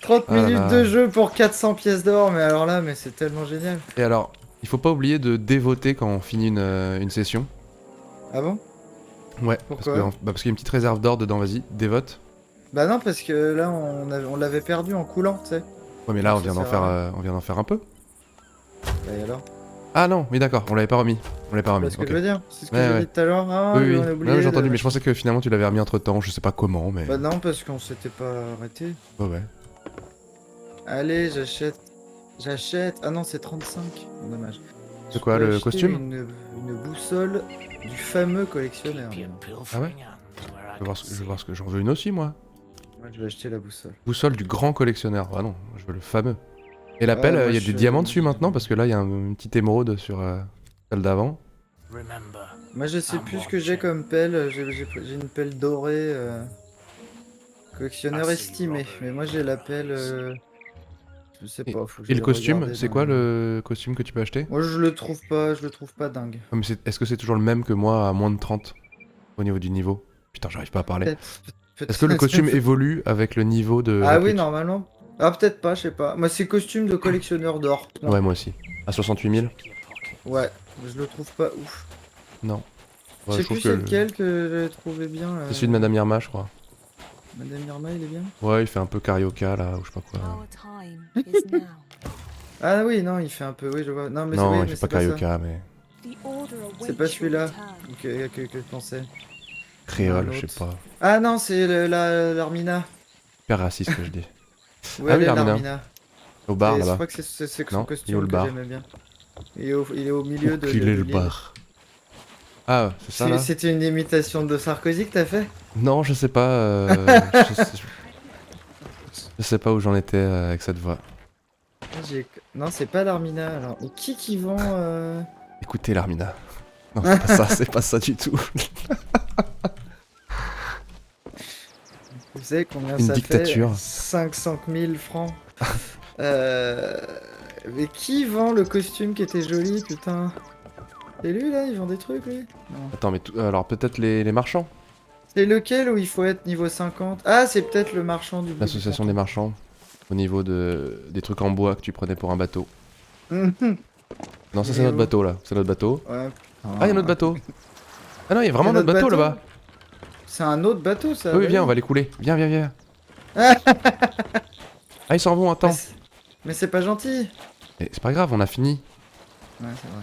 S2: 30
S1: Ah là
S2: minutes
S1: là.
S2: de jeu pour 400 pièces d'or, mais alors là, mais c'est tellement génial.
S1: Et alors, il faut pas oublier de dévoter quand on finit une session.
S2: Ah bon?
S1: Ouais,
S2: Pourquoi
S1: parce qu'il y a une petite réserve d'or dedans, vas-y, dévote.
S2: Bah non, parce que là, on l'avait perdu en coulant, tu sais.
S1: Ouais, mais là, on
S2: Ça
S1: vient d'en
S2: sert
S1: faire,
S2: à
S1: on vient d'en faire un peu.
S2: Bah, et alors?
S1: Ah non, oui, d'accord, on l'avait pas remis. On l'avait pas remis,
S2: C'est ce que
S1: ok.
S2: je veux dire. C'est ce que
S1: Ouais,
S2: j'ai
S1: ouais.
S2: dit tout à l'heure. Ah,
S1: Oui, oui,
S2: on a
S1: non,
S2: oublié.
S1: mais j'ai entendu,
S2: de-
S1: mais je pensais que finalement tu l'avais remis entre temps, je sais pas comment, mais.
S2: Bah non, parce qu'on s'était pas arrêté.
S1: Ouais, ouais.
S2: Allez, j'achète. J'achète. Ah non, c'est 35. Dommage.
S1: C'est quoi,
S2: Je peux
S1: le
S2: acheter
S1: costume
S2: une boussole du fameux collectionneur.
S1: Ah ouais je vais voir ce que j'en veux une aussi, moi.
S2: Moi, je vais acheter la boussole.
S1: Boussole du grand collectionneur. Ah non, je veux le fameux. Et l'appel,
S2: Ouais, moi,
S1: il y a
S2: je
S1: des
S2: suis-
S1: diamants dessus maintenant, parce que là, il y a une petite émeraude sur celle d'avant.
S2: Moi, je sais plus ce que j'ai comme pelle. J'ai une pelle dorée. Collectionneur estimé. Mais moi, j'ai la pelle. Je sais
S1: Et,
S2: pas. Faut que
S1: et le
S2: j'aille
S1: costume,
S2: regarder
S1: c'est
S2: dans
S1: quoi
S2: les-
S1: le costume que tu peux acheter?
S2: Moi, je le trouve pas dingue.
S1: Ah, mais est-ce que c'est toujours le même que moi à moins de 30 au niveau du niveau? Putain, j'arrive pas à parler.
S2: Peut-être.
S1: Est-ce que le costume évolue avec le niveau de
S2: Ah oui,
S1: réplique?
S2: normalement. Ah, peut-être pas, je sais pas. Moi, c'est costume de collectionneur d'or. point.
S1: Ouais, moi aussi. À 68 000?
S2: Ouais, je le trouve pas ouf.
S1: Non.
S2: Je
S1: Ouais,
S2: sais
S1: je trouve
S2: plus c'est
S1: que
S2: lequel que j'ai trouvé bien.
S1: c'est celui de Madame Irma, je crois.
S2: Madame Irma, il est bien.
S1: Ouais, il fait un peu carioca là, ou je sais pas quoi.
S3: Our time is now.
S2: Ah oui, non, il fait un peu. Oui, je vois. Non, mais
S1: Non,
S2: oui,
S1: il
S2: mais
S1: fait
S2: c'est
S1: pas
S2: ça.
S1: carioca, mais.
S3: The order
S2: C'est pas
S3: awaits your
S2: celui-là.
S3: return.
S2: Que tu pensais.
S1: Créole,
S2: Un
S1: je sais
S2: autre.
S1: pas.
S2: Ah non, c'est l'Armina.
S1: Super raciste ce que je dis.
S2: Où
S1: Ah
S2: elle
S1: oui,
S2: est
S1: l'Armina.
S2: l'Armina.
S1: Au bar
S2: Et je
S1: là-bas.
S2: crois que c'est son
S1: Non, il est où
S2: costume
S1: le
S2: que
S1: bar
S2: j'aimais bien. Il est au milieu de
S1: Enculé le
S2: l'île.
S1: bar. Ah, c'est ça là?
S2: C'était une imitation de Sarkozy que t'as fait?
S1: Non, je sais pas. Je sais pas où j'en étais avec cette voix.
S2: Non, c'est pas l'Armina alors. Et qui vend
S1: Écoutez, l'Armina. Non, c'est pas ça, c'est pas ça du tout.
S2: Vous savez combien
S1: Une
S2: ça
S1: dictature.
S2: fait? 500 000 francs. Mais qui vend le costume qui était joli, putain? C'est lui là, il vend des trucs lui? Non.
S1: Attends, mais alors peut-être les marchands?
S2: C'est lequel où il faut être niveau 50? Ah, c'est peut-être le marchand du bout du
S1: L'association des marchands. Au niveau des trucs en bois que tu prenais pour un bateau.
S2: ponton.
S1: Non, ça
S2: Il
S1: c'est
S2: est
S1: notre
S2: où?
S1: bateau là. C'est notre bateau.
S2: Ouais.
S1: Ah, il y a notre bateau. Ah non, il y a vraiment
S2: C'est
S1: notre bateau là-bas.
S2: C'est un autre bateau ça.
S1: Oui,
S2: bah
S1: viens, on va les couler. Viens, viens, viens. Ah, ils s'en vont,
S2: Mais
S1: attends.
S2: c'est pas gentil.
S1: Eh, c'est pas grave, on a fini.
S2: Ouais, c'est vrai.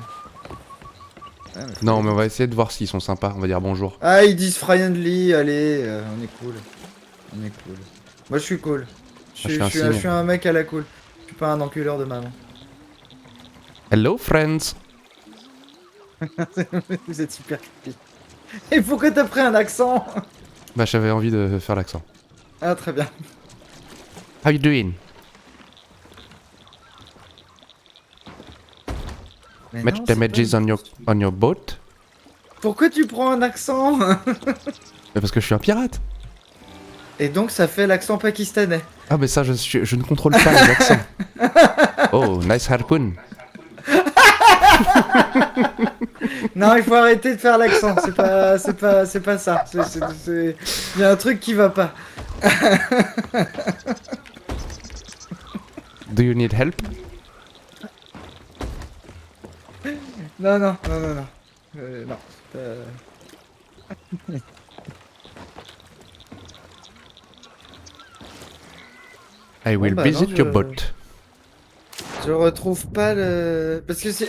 S2: Ouais, faut
S1: Non,
S2: aller
S1: mais on
S2: vite.
S1: va essayer de voir s'ils sont sympas. On va dire bonjour.
S2: Ah, ils disent friendly, allez, on est cool. On est cool. Moi je suis cool.
S1: je fais un signe.
S2: Je suis un mec à la cool. Je suis pas un enculeur de maman.
S1: Hello, friends.
S2: Vous êtes super creepy. Et pourquoi t'as pris un accent?
S1: Bah, j'avais envie de faire l'accent.
S2: Ah, très bien.
S1: How you doing?
S2: Mais
S1: Much
S2: non, c'est
S1: damages
S2: pas-
S1: on your boat?
S2: Pourquoi tu prends un accent?
S1: Mais parce que je suis un pirate.
S2: Et donc ça fait l'accent pakistanais.
S1: Ah, mais ça, je ne contrôle pas les accents. Oh, nice harpoon.
S2: Non, il faut arrêter de faire l'accent. C'est pas ça. Il y a un truc qui va pas.
S1: Do you need help?
S2: Non, non, non, non, non. Non.
S1: I will
S2: bah
S1: visit
S2: non,
S1: your boat.
S2: Je retrouve pas le. Parce que c'est.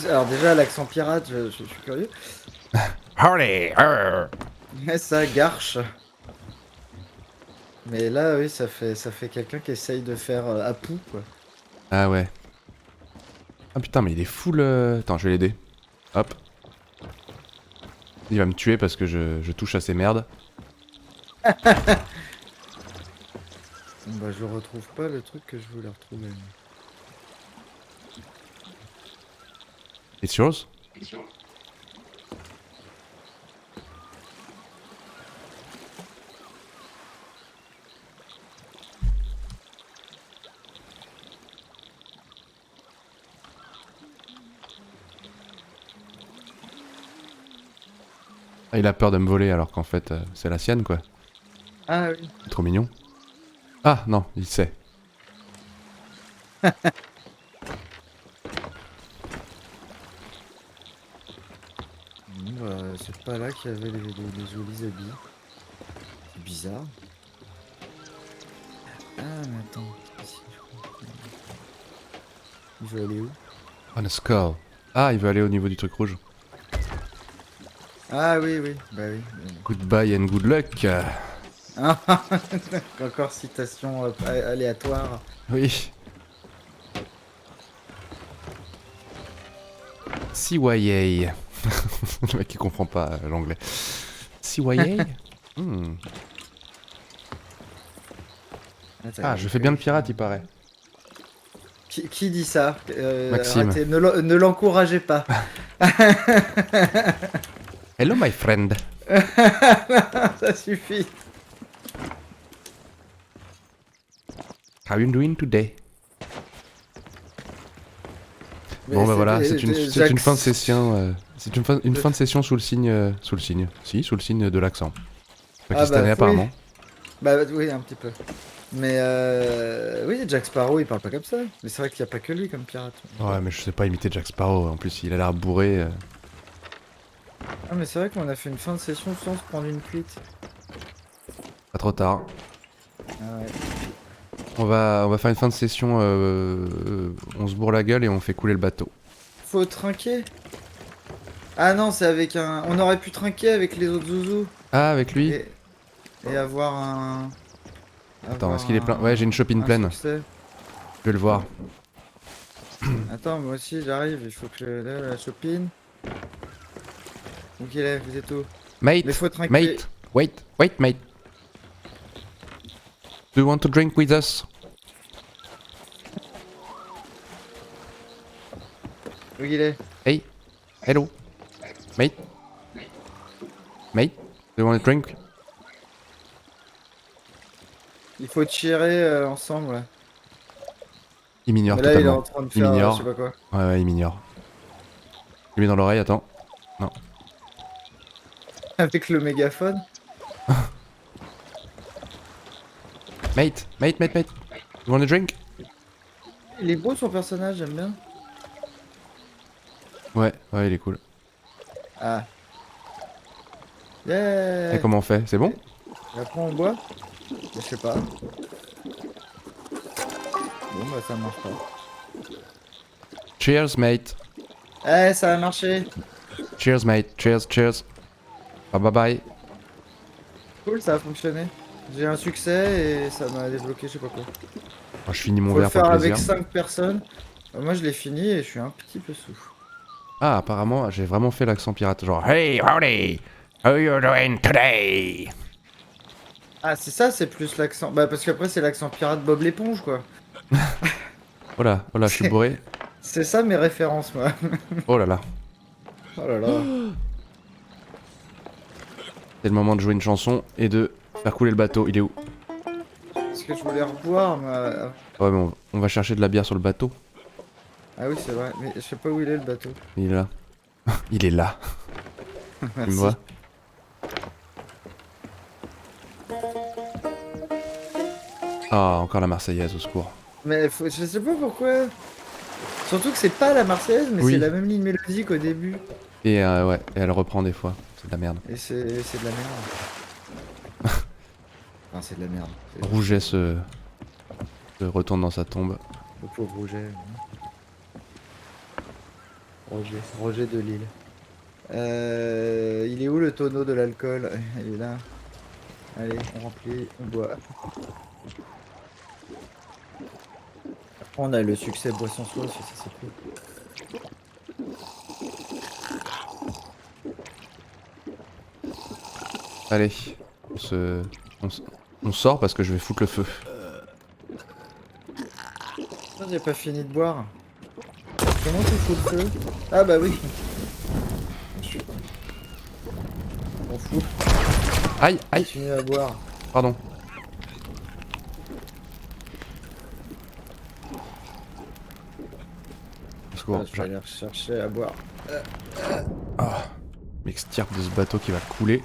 S2: Alors déjà l'accent pirate, je suis curieux.
S1: Howdy! Arr.
S2: Mais ça garche. Mais là, oui, ça fait quelqu'un qui essaye de faire Apu, quoi.
S1: Ah ouais. Ah putain, mais il est full. Attends, je vais l'aider. Hop. Il va me tuer parce que je touche à ces merdes.
S2: Bah, je retrouve pas le truc que je voulais retrouver.
S1: It's yours? Ah, il a peur de me voler alors qu'en fait c'est la sienne quoi.
S2: Ah oui.
S1: C'est trop mignon. Ah non, il sait.
S2: Bah, c'est pas là qu'il y avait les jolis habits. C'est bizarre. Ah, mais attends. Ici, je crois. Il veut aller où?
S1: On a skull. Ah, il veut aller au niveau du truc rouge.
S2: Ah oui, oui. Bah oui.
S1: Goodbye and good luck.
S2: Ah, encore citation aléatoire.
S1: Oui. CYA. Le mec qui comprend pas l'anglais. CYA? Hmm.
S2: Attends,
S1: Ah, je fais bien le pirate, il paraît.
S2: Qui dit ça?
S1: Maxime.
S2: Arrêtez, ne l'encouragez pas.
S1: Hello, my friend.
S2: Ça suffit.
S1: How you doing today?
S2: Mais
S1: Bon bah
S2: c'est-
S1: voilà,
S2: mais-
S1: c'est une
S2: Jacques-
S1: fin de session. C'est une fin de session sous le signe. Sous le signe. Si, sous le signe de l'accent. Pakistanais
S2: oui.
S1: apparemment.
S2: Bah oui, un petit peu. Mais oui, Jack Sparrow, il parle pas comme ça. Mais c'est vrai qu'il n'y a pas que lui comme pirate.
S1: Ouais, mais je sais pas imiter Jack Sparrow. En plus, il a l'air bourré.
S2: Ah, mais c'est vrai qu'on a fait une fin de session sans se prendre une cuite.
S1: Pas trop tard.
S2: Ah ouais.
S1: On va faire une fin de session. On se bourre la gueule et on fait couler le bateau.
S2: Faut trinquer. Ah non, c'est avec un. On aurait pu trinquer avec les autres zouzous.
S1: Ah, avec lui?
S2: Et avoir un.
S1: Attends,
S2: avoir
S1: est-ce qu'il est plein?
S2: un-
S1: Ouais, j'ai une chopine
S2: un
S1: pleine.
S2: succès.
S1: Je vais le voir.
S2: Attends, moi aussi j'arrive, il faut que là, la chopine. Où qu'il est, vous êtes où? Mais
S1: Mate,
S2: faut tranquille.
S1: mate, wait, mate. Do you want to drink with us?
S2: Où qu'il est?
S1: Hey, hello, mate. Mate, do you want to drink?
S2: Il faut tirer ensemble, ouais.
S1: Il m'ignore
S2: Mais là, il est
S1: totalement.
S2: en train de
S1: Il
S2: faire je
S1: m'ignore.
S2: sais pas quoi.
S1: Ouais, il m'ignore. Je lui mets dans l'oreille, attends. Non.
S2: Avec le mégaphone.
S1: Mate. You want a drink?
S2: Il est beau son personnage, j'aime bien.
S1: Ouais, il est cool.
S2: Ah. Yeah.
S1: Et comment on fait? C'est bon?
S2: Et après on boit? Je sais pas. Bon bah ça marche pas.
S1: Cheers, mate.
S2: Eh, ça a marché.
S1: Cheers, mate. Cheers. Bye bye.
S2: Cool, ça a fonctionné. J'ai un succès et ça m'a débloqué je sais pas quoi.
S1: Oh, je finis mon
S2: Faut le
S1: verre pour
S2: faire
S1: le
S2: avec
S1: plaisir.
S2: 5 personnes. Moi je l'ai fini et je suis un petit peu sous.
S1: Ah, apparemment, j'ai vraiment fait l'accent pirate. Genre, hey, howdy. How you doing today?
S2: Ah c'est ça, c'est plus l'accent. Bah parce qu'après c'est l'accent pirate Bob l'éponge quoi.
S1: Oh là, je suis bourré.
S2: C'est ça mes références moi.
S1: Oh là là.
S2: Oh là là.
S1: C'est le moment de jouer une chanson et de faire couler le bateau. Il est où?
S2: Parce que je voulais reboire mais...
S1: Ouais, mais on va chercher de la bière sur le bateau.
S2: Ah oui c'est vrai, mais je sais pas où il est le bateau.
S1: Il est là. Il est là. Tu me
S2: Merci.
S1: vois? Ah, encore la Marseillaise, au secours.
S2: Mais je sais pas pourquoi. Surtout que c'est pas la Marseillaise, mais
S1: Oui.
S2: c'est la même ligne mélodique au début.
S1: Et ouais, et elle reprend des fois. C'est de la merde.
S2: Et c'est de la merde. Enfin, c'est de la merde.
S1: Rouget se retourne dans sa tombe.
S2: Le pauvre Roger. Roger de Lille. Il est où le tonneau de l'alcool? Il est là. Allez, on remplit, on boit. Après, on a le succès boisson soif, ça c'est cool.
S1: Allez, on sort parce que je vais foutre le feu.
S2: Non, j'ai pas fini de boire. Comment tu fous le feu? Ah bah oui. On fout.
S1: Aïe, aïe,
S2: Continue à boire.
S1: pardon. Au secours,
S2: Je vais aller chercher à boire.
S1: m'extirpe de ce bateau qui va couler.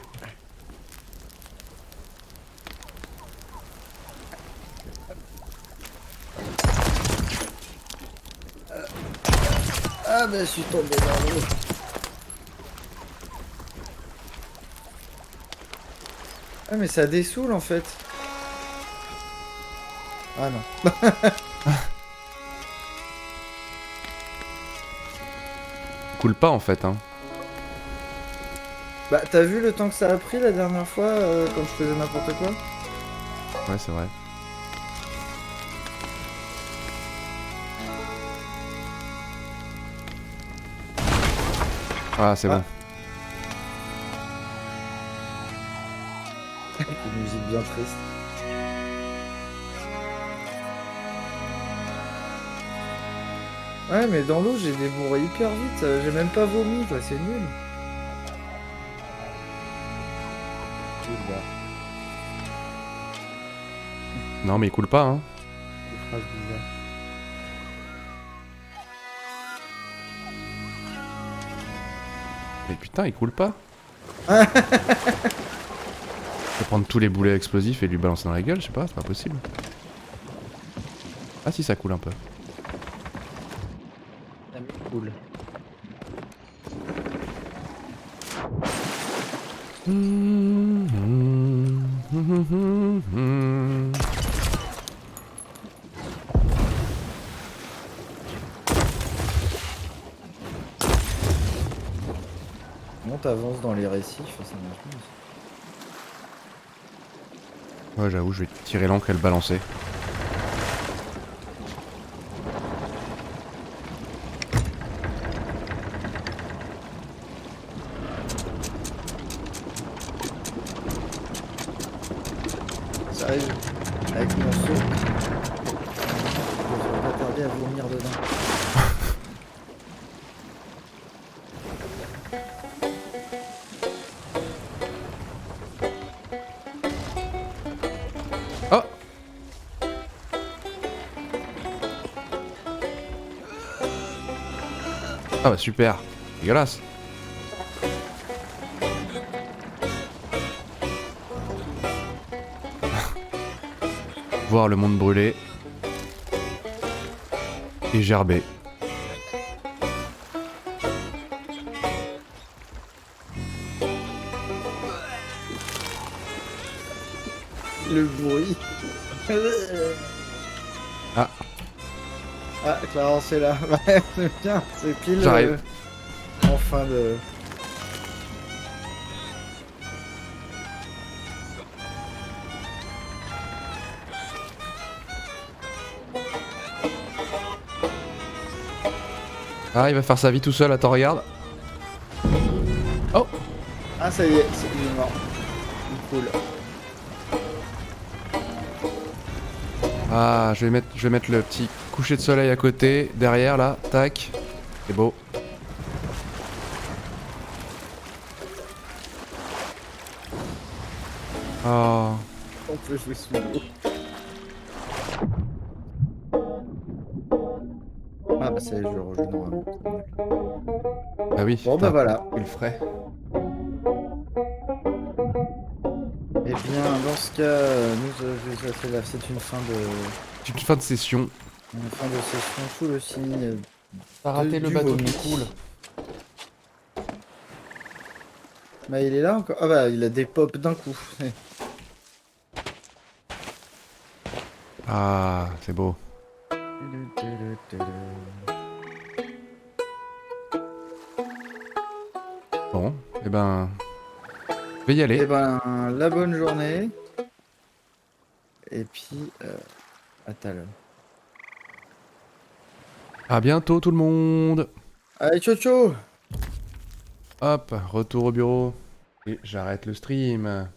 S2: Ah bah je suis tombé dans l'eau. Ah mais ça dessoule en fait. Ah non.
S1: Il coule pas en fait, hein.
S2: Bah t'as vu le temps que ça a pris la dernière fois quand je faisais n'importe quoi?
S1: Ouais, c'est vrai. Ah, c'est bon.
S2: Une musique bien triste. Ouais mais dans l'eau j'ai débourré hyper vite, j'ai même pas vomi quoi, c'est nul. Oula,
S1: Non, mais il coule pas, hein.
S2: des phrases bizarres.
S1: Mais putain, il coule pas. Je vais prendre tous les boulets explosifs et lui balancer dans la gueule, je sais pas, c'est pas possible. Ah si, ça coule un peu.
S2: Ah, mais cool. Comment t'avances dans les récifs, ça marche bien aussi.
S1: Ouais, j'avoue, je vais tirer l'encre et le balancer.
S2: J'arrive avec mon seau. Je vais pas tarder à vomir dedans.
S1: Oh! Ah bah super, dégueulasse. Voir le monde brûler et gerber.
S2: Le bruit.
S1: Ah.
S2: Ah, Clarence est là. Ouais, c'est bien. C'est pile
S1: J'arrive.
S2: en fin de...
S1: Ah, il va faire sa vie tout seul, attends, regarde. Oh!
S2: Ah, ça y est, il est mort. Il coule.
S1: Ah, je vais mettre le petit coucher de soleil à côté, derrière là, tac. C'est beau. Oh.
S2: On peut jouer sous l'eau. Ah bah ça y est, je rejoue normalement.
S1: Ah oui.
S2: Bon bah
S1: putain,
S2: voilà.
S1: il le ferait.
S2: Eh bien, dans ce cas, c'est une fin
S1: Une fin de session.
S2: session sous le signe.
S1: T'as raté le bateau qui
S2: vomi.
S1: coule.
S2: Bah il est là encore. Ah bah il a des pops d'un coup.
S1: Ah, c'est beau. Bon, et ben... Je vais y aller.
S2: Eh ben, la bonne journée. Et puis, à tout à l'heure.
S1: À bientôt tout le monde.
S2: Allez, ciao ciao!
S1: Hop, retour au bureau. Et j'arrête le stream.